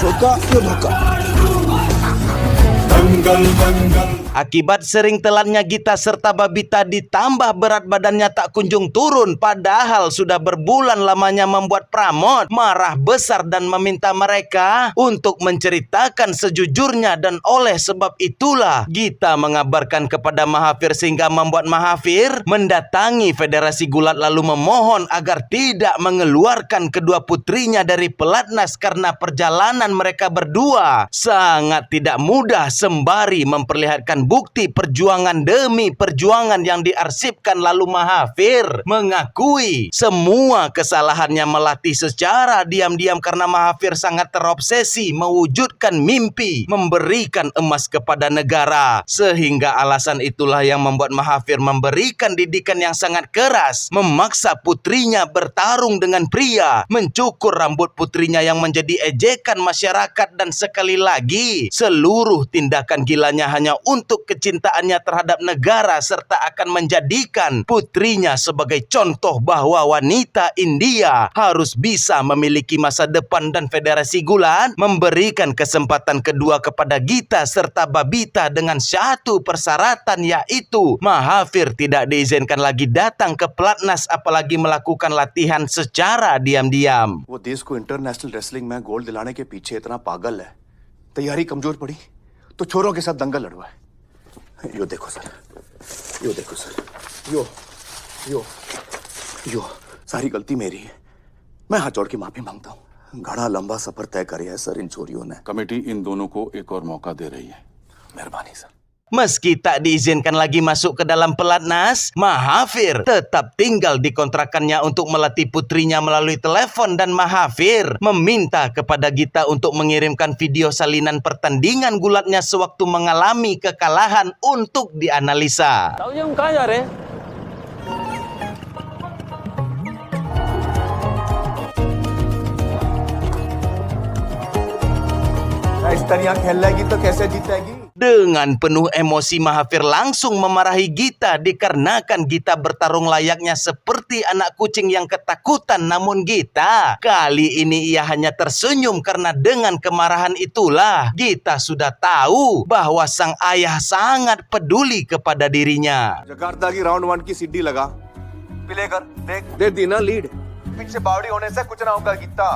S2: दंगल दंगल.
S5: Akibat sering telannya Gita serta Babita ditambah berat badannya tak kunjung turun padahal sudah berbulan lamanya membuat Pramod marah besar dan meminta mereka untuk menceritakan sejujurnya dan oleh sebab itulah Gita mengabarkan kepada Mahathir sehingga membuat Mahathir mendatangi Federasi Gulat lalu memohon agar tidak mengeluarkan kedua putrinya dari pelatnas karena perjalanan mereka berdua sangat tidak mudah sembari memperlihatkan bukti perjuangan demi perjuangan yang diarsipkan lalu Mahathir mengakui semua kesalahannya melatih secara diam-diam karena Mahathir sangat terobsesi mewujudkan mimpi memberikan emas kepada negara sehingga alasan itulah yang membuat Mahathir memberikan didikan yang sangat keras memaksa putrinya bertarung dengan pria mencukur rambut putrinya yang menjadi ejekan masyarakat dan sekali lagi seluruh tindakan gilanya hanya untuk kecintaannya terhadap negara serta akan menjadikan putrinya sebagai contoh bahwa wanita India harus bisa memiliki masa depan dan Federasi Gulat memberikan kesempatan kedua kepada Gita serta Babita dengan satu persyaratan yaitu Mahathir tidak diizinkan lagi datang ke pelatnas apalagi melakukan latihan secara diam-diam.
S3: वो देश को international wrestling में गोल्ड दिलाने के पीछे इतना पागल है तैयारी कमजोर पड़ी तो छोरों के साथ दंगल लड़वाए यो देखो सर यो सारी गलती मेरी है मैं हाथ जोड़ के माफी मांगता हूँ घना लंबा सफर तय करे है सर इन चोरियों ने
S9: कमेटी इन दोनों को एक और मौका दे रही है
S3: मेहरबानी sir.
S5: Meski tak diizinkan lagi masuk ke dalam pelatnas, Mahathir tetap tinggal di kontrakannya untuk melatih putrinya melalui telepon dan Mahathir meminta kepada Gita untuk mengirimkan video salinan pertandingan gulatnya sewaktu mengalami kekalahan untuk dianalisa.
S4: ताऊ जी हम कहाँ जा रहे हैं?
S3: इस तरह खेलेगी तो कैसे जीतेगी.
S5: Dengan penuh emosi Mahathir langsung memarahi Gita dikarenakan Gita bertarung layaknya seperti anak kucing yang ketakutan namun Gita kali ini ia hanya tersenyum karena dengan kemarahan itulah Gita sudah tahu bahwa sang ayah sangat peduli kepada dirinya.
S3: Jakarta की राउंड 1 की सीढ़ी लगा प्ले कर देख दे दी ना लीड पीछे बावड़ी होने से कुछ ना होगा गीता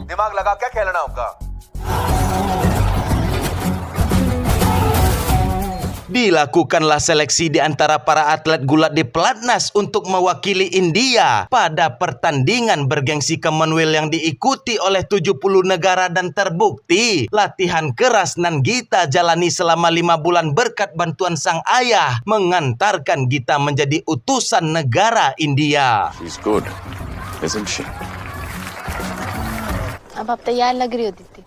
S3: दिमाग लगा क्या खेलना होगा.
S5: Dilakukanlah seleksi di antara para atlet gulat di pelatnas untuk mewakili India pada pertandingan bergengsi Commonwealth yang diikuti oleh 70 negara dan terbukti latihan keras nan Gita jalani selama 5 bulan berkat bantuan sang ayah mengantarkan Gita menjadi utusan negara India.
S9: She's good, isn't she?
S8: अब आप तैयार लग रही हो दीदी.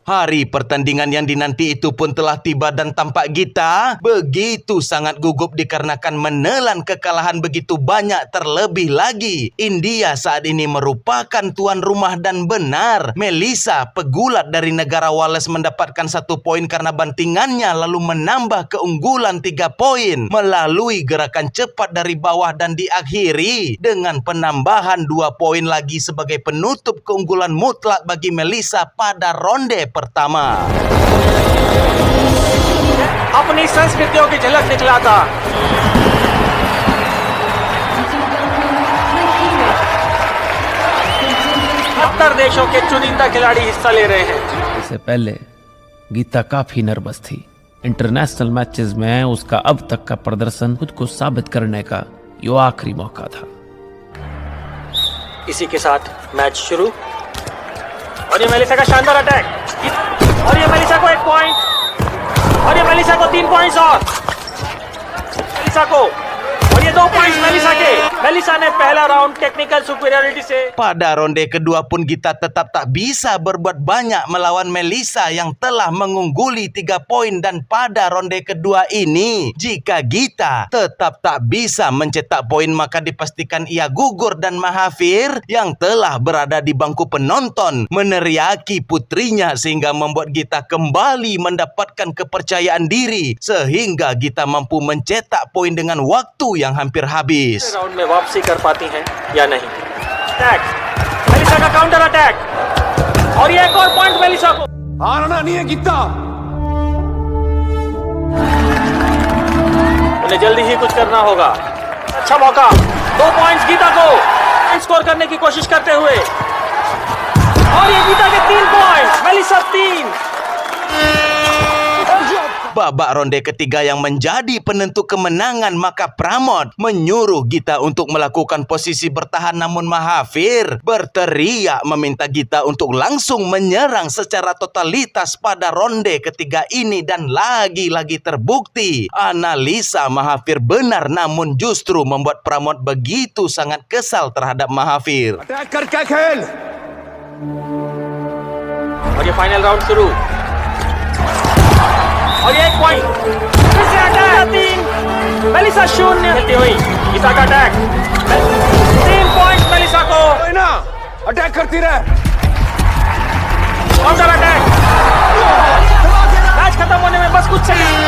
S5: Hari pertandingan yang dinanti itu pun telah tiba dan tampak Gita begitu sangat gugup dikarenakan menelan kekalahan begitu banyak terlebih lagi. India saat ini merupakan tuan rumah dan benar Melissa pegulat dari negara Wales mendapatkan 1 poin karena bantingannya lalu menambah keunggulan 3 poin melalui gerakan cepat dari bawah dan diakhiri dengan penambahan 2 poin lagi sebagai penutup keunggulan mutlak bagi Melissa pada ronde pertama.
S2: अपनी संस्कृतियों की झलक दिखलाता 70 देशों के चुनिंदा खिलाड़ी हिस्सा ले रहे हैं.
S4: इससे पहले गीता काफी नर्वस थी. इंटरनेशनल मैचेस में उसका अब तक का प्रदर्शन खुद को साबित करने का ये आखिरी मौका था.
S6: इसी के साथ मैच शुरू। और ये मेलिसा का शानदार अटैक, और ये मेलिसा को 1 पॉइंट, और ये मेलिसा को 3 पॉइंट्स, और मेलिसा को, और ये 2 पॉइंट्स मेलिसा के। मेलिसा ने पहला राउंड टेक्निकल सुपीरियरिटी से।
S1: Pada ronde kedua pun Gita tetap tak bisa berbuat banyak melawan Melisa yang telah mengungguli 3 poin, dan pada ronde kedua ini jika Gita tetap tak bisa mencetak poin maka dipastikan ia gugur, dan Mahathir yang telah berada di bangku penonton meneriaki putrinya sehingga membuat Gita kembali mendapatkan kepercayaan diri sehingga Gita mampu mencetak poin dengan waktu yang hampir habis.
S6: Round में वापसी कर पाती हैं या नहीं। Attack, Melissa का counter attack, और ये एक और पॉइंट मेलिसा को।
S3: हारना नहीं है गीता।
S6: उन्हें जल्दी ही कुछ करना होगा। अच्छा मौका, 2 पॉइंट्स गीता को स्कोर करने की कोशिश करते हुए, और ये गीता के 3 points, Melissa 3।
S1: Babak ronde ketiga yang menjadi penentu kemenangan, maka Pramod menyuruh Gita untuk melakukan posisi bertahan, namun Mahathir berteriak meminta Gita untuk langsung menyerang secara totalitas pada ronde ketiga ini, dan lagi-lagi terbukti analisa Mahathir benar, namun justru membuat Pramod begitu sangat kesal terhadap Mahathir.
S3: Attack करके खेल।
S6: और ये final round शुरू, और ये 1 पॉइंट, फिर से अटैक 3, मेलिसा 0 खेलती हुई, गीता का अटैक, 3 पॉइंट मेलिसा को।
S3: ना अटैक करती रहे।
S6: काउंटर अटैक, मैच खत्म होने में बस कुछ second.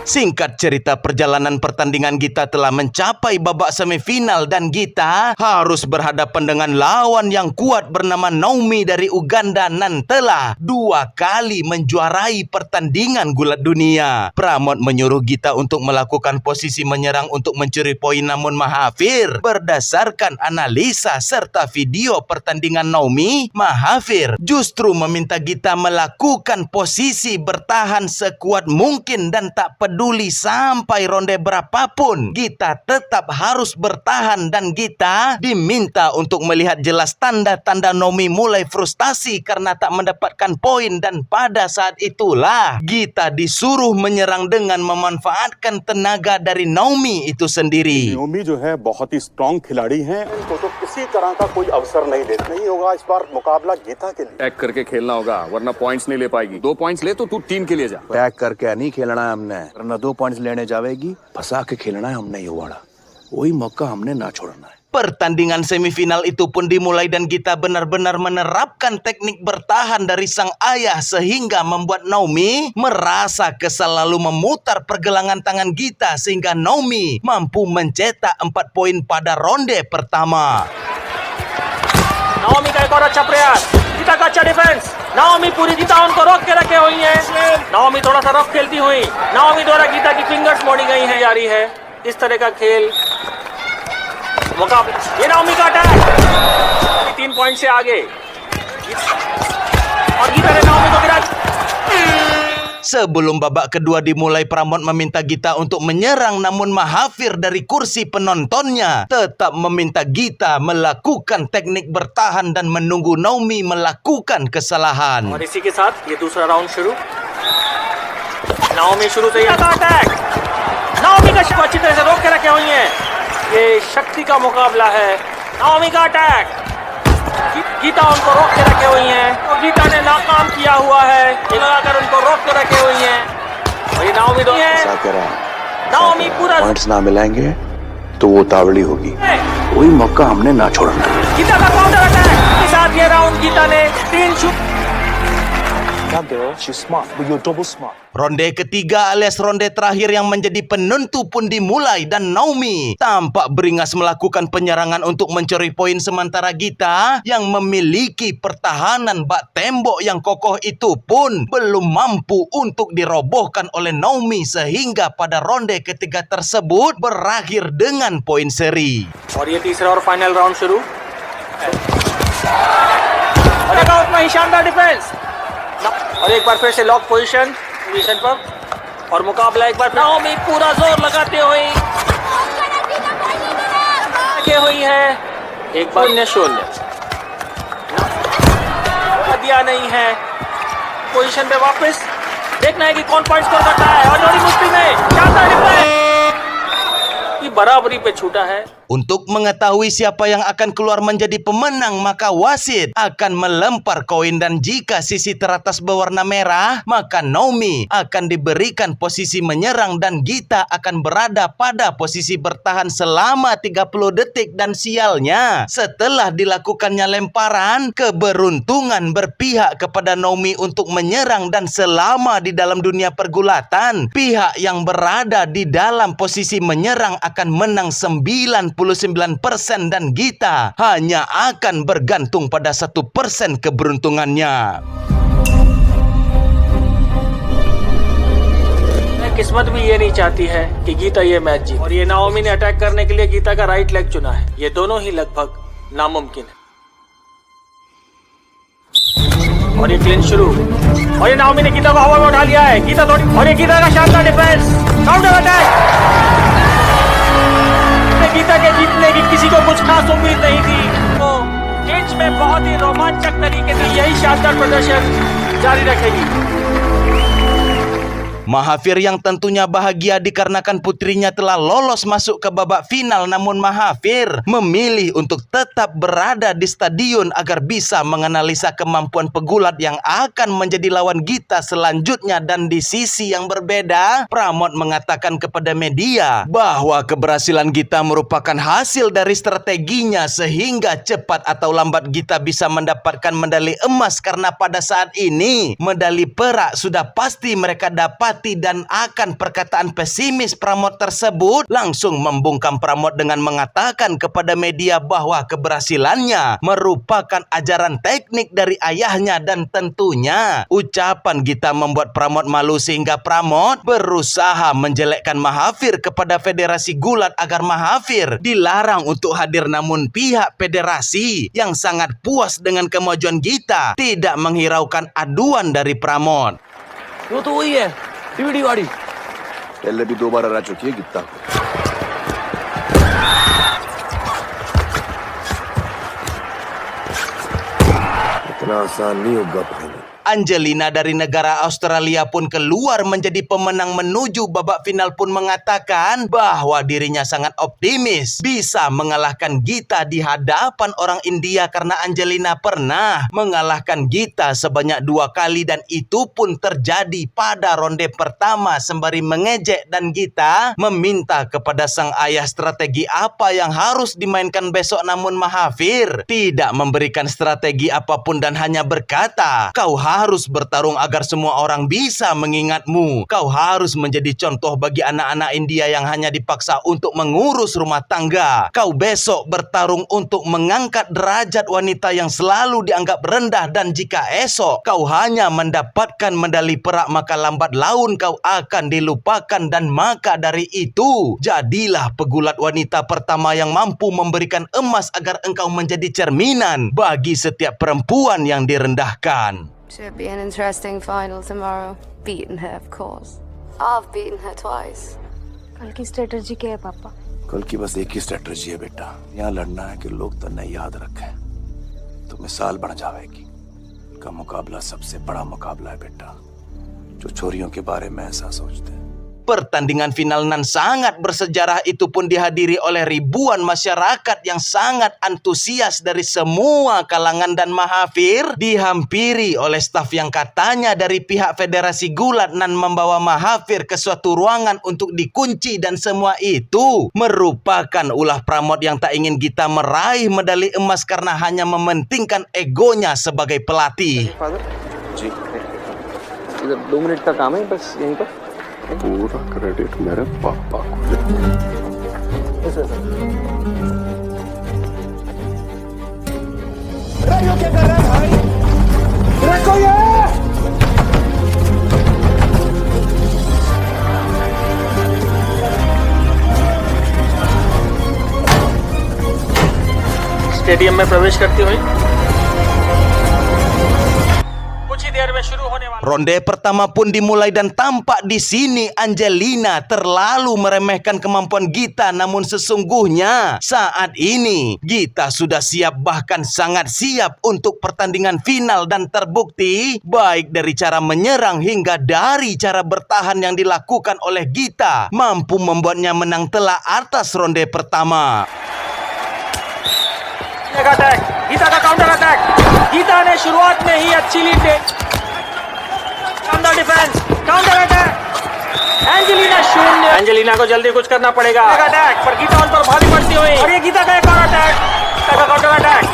S1: Singkat cerita, perjalanan pertandingan Gita telah mencapai babak semifinal, dan Gita harus berhadapan dengan lawan yang kuat bernama Naomi dari Uganda dan telah 2 kali menjuarai pertandingan gulat dunia. Pramod menyuruh Gita untuk melakukan posisi menyerang untuk mencuri poin, namun Mahathir berdasarkan analisa serta video pertandingan Naomi, Mahathir justru meminta Gita melakukan posisi bertahan sekuat mungkin dan tak peduli sampai ronde berapapun, Gita tetap harus bertahan, dan Gita diminta untuk melihat jelas tanda-tanda Naomi mulai frustasi karena tak mendapatkan poin, dan pada saat itulah Gita disuruh menyerang dengan memanfaatkan tenaga dari Naomi itu sendiri.
S2: Naomi जो है बहुत ही स्ट्रांग खिलाड़ी हैं, इनको तो किसी तरह का कोई अवसर नहीं होगा। इस बार मुकाबला गीता के लिए।
S3: अटैक करके खेलना होगा वरना पॉइंट्स नहीं ले पाएगी। 2 पॉइंट्स ले तो तू 3 के लिए जा। अटैक करके नहीं खेलना है हमने, वरना 2 पॉइंट्स लेने जावेगी, फंसा के खेलना है हमने ये वाला। वही मौका हमने ना छोड़ना है।
S1: Pertandingan semifinal itu pun dimulai, dan Gita benar-benar menerapkan teknik bertahan dari sang ayah sehingga membuat Naomi merasa kesal, lalu memutar pergelangan tangan Gita sehingga Naomi mampu mencetak 4 poin pada ronde pertama.
S6: Naomi का एक और अच्छा प्रयास, गीता का अच्छा defence, Naomi पूरी गीता उनको रोक के रखे हुई है। नाओमी थोड़ा सा रफ खेलती हुई, नाओमी द्वारा गीता की फिंगर्स मोड़ी गई है, जारी है इस तरह का खेल मुकाबला। ये नाओमी का अटैक 3 पॉइंट से आगे, और गीता ने नाओमी को गिरा।
S1: Sebelum babak kedua dimulai, Pramod meminta Gita untuk menyerang, namun Mahathir dari kursi penontonnya tetap meminta Gita melakukan teknik bertahan dan menunggu Naomi melakukan kesalahan.
S6: और इसी के साथ ये दूसरा राउंड शुरू। नाओमी शुरू से ही अटैक, नाओमी का शॉट अच्छी तरह से रोक के रखे हुई है, ये शक्ति का मुकाबला है। नाओमी का अटैक, गीता उनको रोक के रखे हुई हैं, और गीता ने नाकाम किया हुआ है, ये लगाकर उनको रोक के रखे हुई हैं, और ये नाओमी दो है। नाओमी पूरा
S2: पॉइंट्स ना मिलेंगे तो वो तावड़ी होगी, वही मौका हमने ना छोड़ना है।
S6: गीता का काउंटर अटैक के साथ ये राउंड गीता ने 3 shoot.
S1: Ronde ketiga alias ronde terakhir yang menjadi penentu pun dimulai, dan Naomi tampak beringas melakukan penyerangan untuk mencuri poin, sementara Gita yang memiliki pertahanan bak tembok yang kokoh itu pun belum mampu untuk dirobohkan oleh Naomi, sehingga pada ronde ketiga tersebut berakhir dengan poin seri.
S6: और ये तीसरा और final round शुरू, और एक आउट में शानदार डिफेंस, और एक बार फिर से लॉक पोजीशन पर, और मुकाबला एक बार नाओमी पूरा जोर लगाते हुए, रखी हुई है, एक बार 0-0 दिया नहीं है। पोजीशन पे वापस देखना है कि कौन पॉइंट स्कोर करता है और जोड़ी मुश्किल में शानदार डिफेंस की बराबरी पे छूटा है।
S1: Untuk mengetahui siapa yang akan keluar menjadi pemenang, maka wasit akan melempar koin dan jika sisi teratas berwarna merah, maka Naomi akan diberikan posisi menyerang dan Gita akan berada pada posisi bertahan selama 30 detik dan sialnya setelah dilakukannya lemparan, keberuntungan berpihak kepada Naomi untuk menyerang dan selama di dalam dunia pergulatan, pihak yang berada di dalam posisi menyerang akan menang 99% dan Gita hanya akan bergantung pada 1% keberuntungannya.
S6: किस्मत भी ये नहीं चाहती है कि गीता ये मैच जीते और ये नाओमी ने अटैक करने के लिए गीता का राइट लेग चुना है। ये दोनों ही लगभग नामुमकिन है और ये क्लीन शुरू और ये नाओमी ने गीता को हवा में उठा लिया है। गीता थोड़ी और ये गीता का शानदार डिफेंस, काउंटर अटैक। गीता के जीतने की किसी को कुछ खास उम्मीद नहीं थी। तो केज में बहुत ही रोमांचक तरीके से यही शानदार प्रदर्शन जारी रखेगी।
S1: Mahathir yang tentunya bahagia dikarenakan putrinya telah lolos masuk ke babak final, namun Mahathir memilih untuk tetap berada di stadion agar bisa menganalisa kemampuan pegulat yang akan menjadi lawan Gita selanjutnya. Dan di sisi yang berbeda, Pramod mengatakan kepada media bahwa keberhasilan Gita merupakan hasil dari strateginya sehingga cepat atau lambat Gita bisa mendapatkan medali emas karena pada saat ini medali perak sudah pasti mereka dapat. Dan akan perkataan pesimis Pramod tersebut langsung membungkam Pramod dengan mengatakan kepada media bahwa keberhasilannya merupakan ajaran teknik dari ayahnya dan tentunya ucapan Gita membuat Pramod malu sehingga Pramod berusaha menjelekkan Mahathir kepada Federasi Gulat agar Mahathir dilarang untuk hadir, namun pihak federasi yang sangat puas dengan kemajuan Gita tidak menghiraukan aduan dari Pramod.
S7: वो तो वही है पीवीडी वाली, पहले भी 2 बार हरा चुकी है गीता को। इतना आसान नहीं होगा भाई।
S1: Angelina dari negara Australia pun keluar menjadi pemenang menuju babak final pun mengatakan bahwa dirinya sangat optimis bisa mengalahkan Gita di hadapan orang India karena Angelina pernah mengalahkan Gita sebanyak 2 kali dan itu pun terjadi pada ronde pertama. Sembari mengejek dan Gita meminta kepada sang ayah strategi apa yang harus dimainkan besok, namun Mahathir tidak memberikan strategi apapun dan hanya berkata, "Kau harus bertarung agar semua orang bisa mengingatmu. Kau harus menjadi contoh bagi anak-anak India yang hanya dipaksa untuk mengurus rumah tangga. Kau besok bertarung untuk mengangkat derajat wanita yang selalu dianggap rendah dan jika esok kau hanya mendapatkan medali perak maka lambat laun kau akan dilupakan dan maka dari itu jadilah pegulat wanita pertama yang mampu memberikan emas agar engkau menjadi cerminan bagi setiap perempuan yang direndahkan."
S8: Should be an interesting final tomorrow. Beaten her, of course. I've beaten her twice.
S12: कल की स्ट्रेटजी क्या है पापा?
S7: कल की बस एक ही स्ट्रेटजी है बेटा, यहाँ लड़ना है कि लोग तो नहीं याद रखें तो मिसाल बन जाएगी। का मुकाबला सबसे बड़ा मुकाबला है बेटा, जो छोरियों के बारे में ऐसा सोचते हैं।
S1: Pertandingan final nan sangat bersejarah itu pun dihadiri oleh ribuan masyarakat yang sangat antusias dari semua kalangan dan Mahathir dihampiri oleh staf yang katanya dari pihak Federasi Gulat nan membawa Mahathir ke suatu ruangan untuk dikunci dan semua itu merupakan ulah Pramod yang tak ingin Gita meraih medali emas karena hanya mementingkan egonya sebagai pelatih.
S7: जी
S6: 2 मिनट का काम है बस यहीं पर।
S9: पूरा क्रेडिट मेरे पापा को।
S2: रखो क्या कर रहे हैं भाई? रखो ये!
S6: स्टेडियम में प्रवेश करती हुई कुछ ही देर में शुरू होने वाला
S1: Ronde pertama pun dimulai dan tampak di sini Angelina terlalu meremehkan kemampuan Gita, namun sesungguhnya saat ini Gita sudah siap, bahkan sangat siap untuk pertandingan final, dan terbukti baik dari cara menyerang hingga dari cara bertahan yang dilakukan oleh Gita mampu membuatnya menang telak atas ronde pertama.
S6: Attack Geeta का counter attack Gita ने शुरुआत में ही अच्छी लीड दे शानदार defence counter attack Angelina शून्य एंजेलिना को जल्दी कुछ करना पड़ेगा अटैक पर गीता उन पर भारी पड़ती हुई और ये गीता का एक और attack counter attack.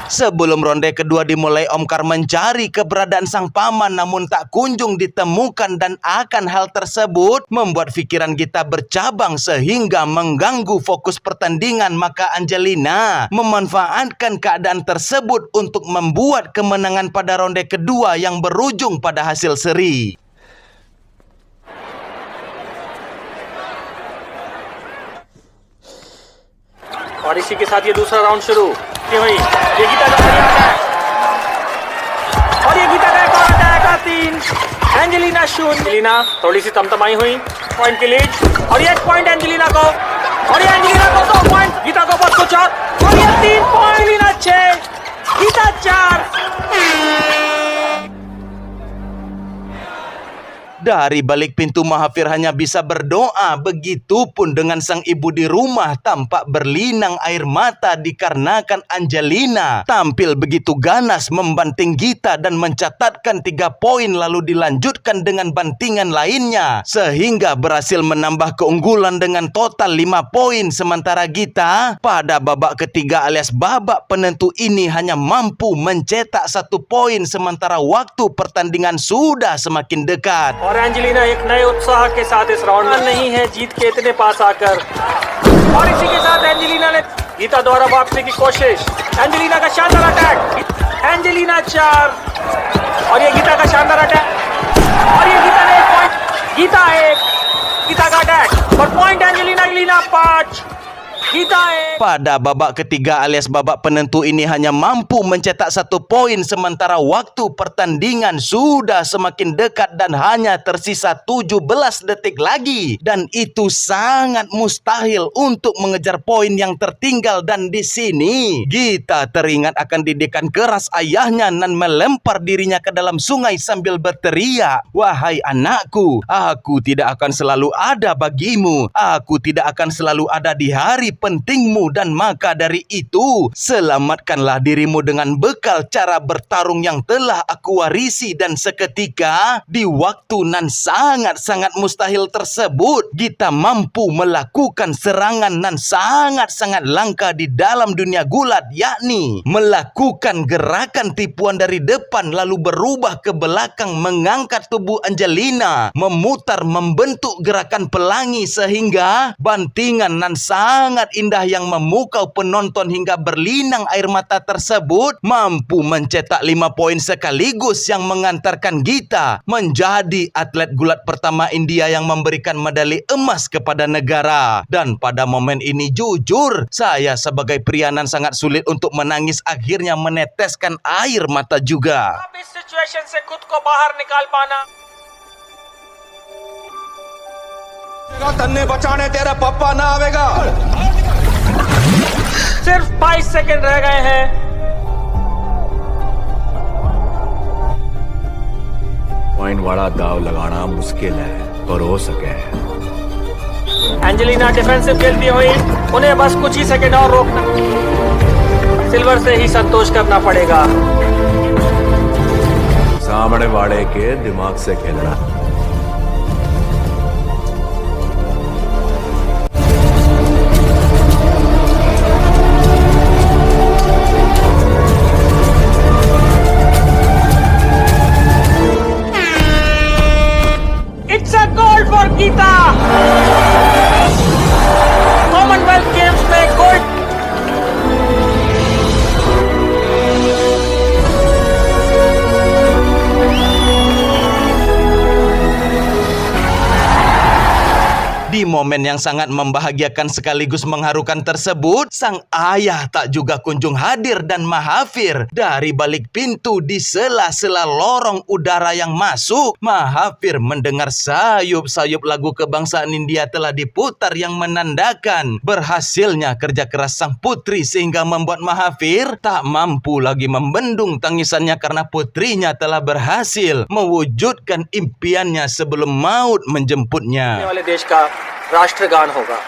S1: Sebelum ronde kedua dimulai, Omkar mencari keberadaan sang paman namun tak kunjung ditemukan, dan akan hal tersebut membuat pikiran Gita bercabang sehingga mengganggu fokus pertandingan. Maka Angelina memanfaatkan keadaan tersebut untuk membuat kemenangan pada ronde kedua yang berujung pada hasil seri.
S6: और इसी के साथ ये दूसरा राउंड शुरू हुई. ये गीता का अटैक और ये गीता का एक और अटैक. 3 एंजेलिना शून्य. एंजेलिना थोड़ी सी तमतमाई हुई, पॉइंट की लीड और ये 1 पॉइंट एंजेलिना को, और ये एंजेलिना को 2 पॉइंट, गीता को बस कुछ और ये 3 पॉइंट. एंजेलिना 6 गीता 4.
S1: Dari balik pintu Mahathir hanya bisa berdoa. Begitupun dengan sang ibu di rumah, tampak berlinang air mata dikarenakan Angelina tampil begitu ganas membanting Gita dan mencatatkan 3 poin, lalu dilanjutkan dengan bantingan lainnya sehingga berhasil menambah keunggulan dengan total 5 poin. Sementara Gita pada babak ketiga alias babak penentu ini hanya mampu mencetak 1 poin, sementara waktu pertandingan sudah semakin dekat.
S6: और एंजेलिना एक नए उत्साह के साथ इस राउंड में नहीं है, जीत के इतने पास आकर. और इसी के साथ एंजेलिना ने गीता द्वारा वापसी की कोशिश. एंजेलिना का शानदार अटैक. एंजेलिना 4 और ये गीता का शानदार अटैक और ये गीता ने 1 पॉइंट. गीता 1 गीता का अटैक और पॉइंट एंजेलिना 5 गीता 1.
S1: Pada babak ketiga alias babak penentu ini hanya mampu mencetak 1 poin, sementara waktu pertandingan sudah semakin dekat dan hanya tersisa 17 detik lagi, dan itu sangat mustahil untuk mengejar poin yang tertinggal. Dan di sini Gita teringat akan didikan keras ayahnya dan melempar dirinya ke dalam sungai sambil berteriak, "Wahai anakku, aku tidak akan selalu ada bagimu, aku tidak akan selalu ada di hari pentingmu, dan maka dari itu selamatkanlah dirimu dengan bekal cara bertarung yang telah aku warisi." Dan seketika di waktu nan sangat-sangat mustahil tersebut, Gita mampu melakukan serangan nan sangat-sangat langka di dalam dunia gulat, yakni melakukan gerakan tipuan dari depan lalu berubah ke belakang, mengangkat tubuh Angelina, memutar, membentuk gerakan pelangi sehingga bantingan nan sangat indah yang memukau penonton hingga berlinang air mata tersebut mampu mencetak 5 poin sekaligus yang mengantarkan Gita menjadi atlet gulat pertama India yang memberikan medali emas kepada negara. Dan pada momen ini jujur saya sebagai pria nan sangat sulit untuk menangis, akhirnya meneteskan air mata juga.
S6: अब इस सिचुएशन से खुद को बाहर निकाल पाना.
S3: तन्ने बचाने तेरा पप्पा ना आवेगा.
S6: सिर्फ 22 सेकंड रह गए हैं.
S10: पॉइंट वाला दाव लगाना मुश्किल है पर हो सके.
S6: एंजेलिना डिफेंसिव खेलती हुई, उन्हें बस कुछ ही सेकंड और रोकना, सिल्वर से ही संतोष करना पड़ेगा.
S10: सामने वाले के दिमाग से खेलना.
S6: It's a gold for Gita. Commonwealth games में gold.
S1: momen yang sangat membahagiakan sekaligus mengharukan tersebut, sang ayah tak juga kunjung hadir dan Mahathir dari balik pintu di sela-sela lorong udara yang masuk. Mahathir mendengar sayup-sayup lagu kebangsaan India telah diputar yang menandakan berhasilnya kerja keras sang putri sehingga membuat Mahathir tak mampu lagi membendung tangisannya karena putrinya telah berhasil mewujudkan impiannya sebelum maut menjemputnya.
S6: वाले देश का राष्ट्रगान होगा.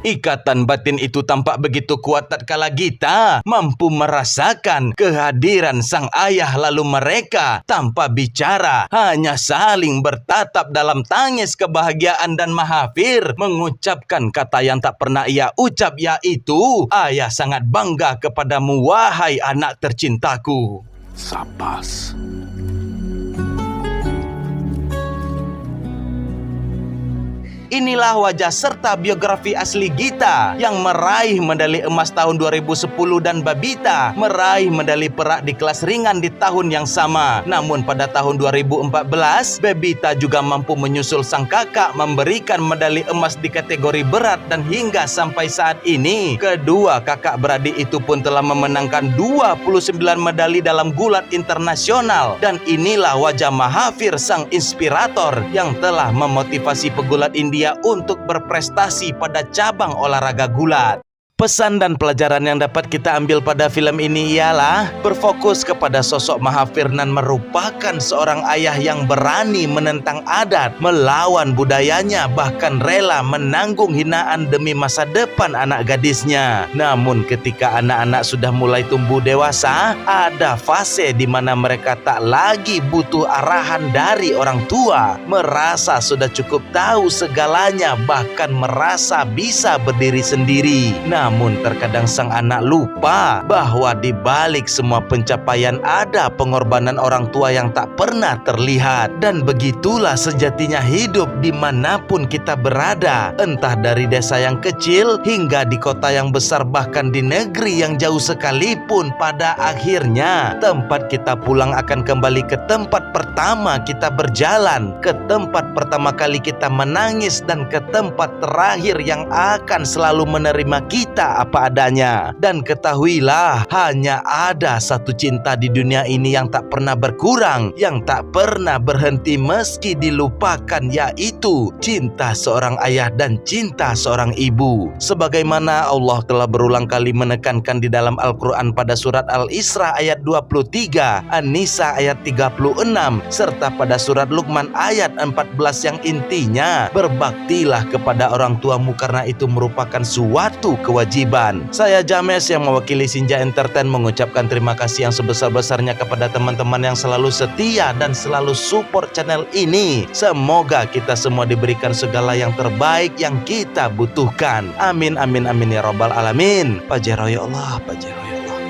S1: Ikatan batin itu tampak begitu kuat tatkala Gita mampu merasakan kehadiran sang ayah, lalu mereka tanpa bicara hanya saling bertatap dalam tangis kebahagiaan dan Mahathir mengucapkan kata yang tak pernah ia ucap, yaitu ayah sangat bangga kepadamu wahai anak tercintaku.
S7: शाबाश।
S1: Inilah wajah serta biografi asli Gita yang meraih medali emas tahun 2010 dan Babita meraih medali perak di kelas ringan di tahun yang sama. Namun pada tahun 2014, Babita juga mampu menyusul sang kakak memberikan medali emas di kategori berat, dan hingga sampai saat ini kedua kakak beradik itu pun telah memenangkan 29 medali dalam gulat internasional. Dan inilah wajah Mahathir sang inspirator yang telah memotivasi pegulat India untuk berprestasi pada cabang olahraga gulat. Pesan dan pelajaran yang dapat kita ambil pada film ini ialah berfokus kepada sosok Mahathir Nan merupakan seorang ayah yang berani menentang adat, melawan budayanya, bahkan rela menanggung hinaan demi masa depan anak gadisnya. Namun ketika anak-anak sudah mulai tumbuh dewasa, ada fase di mana mereka tak lagi butuh arahan dari orang tua, merasa sudah cukup tahu segalanya, bahkan merasa bisa berdiri sendiri. Namun terkadang sang anak lupa bahwa di balik semua pencapaian ada pengorbanan orang tua yang tak pernah terlihat. Dan begitulah sejatinya hidup dimanapun kita berada, entah dari desa yang kecil hingga di kota yang besar, bahkan di negeri yang jauh sekalipun. Pada akhirnya tempat kita pulang akan kembali ke tempat pertama kita berjalan, ke tempat pertama kali kita menangis, dan ke tempat terakhir yang akan selalu menerima kita apa adanya. Dan ketahuilah, hanya ada satu cinta di dunia ini yang tak pernah berkurang, yang tak pernah berhenti meski dilupakan, yaitu cinta seorang ayah dan cinta seorang ibu. Sebagaimana Allah telah berulang kali menekankan di dalam Al-Quran pada surat Al-Isra ayat 23, An-Nisa ayat 36, serta pada surat Luqman ayat 14 yang intinya berbaktilah kepada orang tuamu karena itu merupakan suatu kewajiban. Saya James yang mewakili Sinja Entertain mengucapkan terima kasih yang sebesar-besarnya kepada teman-teman yang selalu setia dan selalu support channel ini. Semoga kita semua diberikan segala yang terbaik yang kita butuhkan. Amin amin amin ya rabbal alamin. Pajero ya Allah, pajero.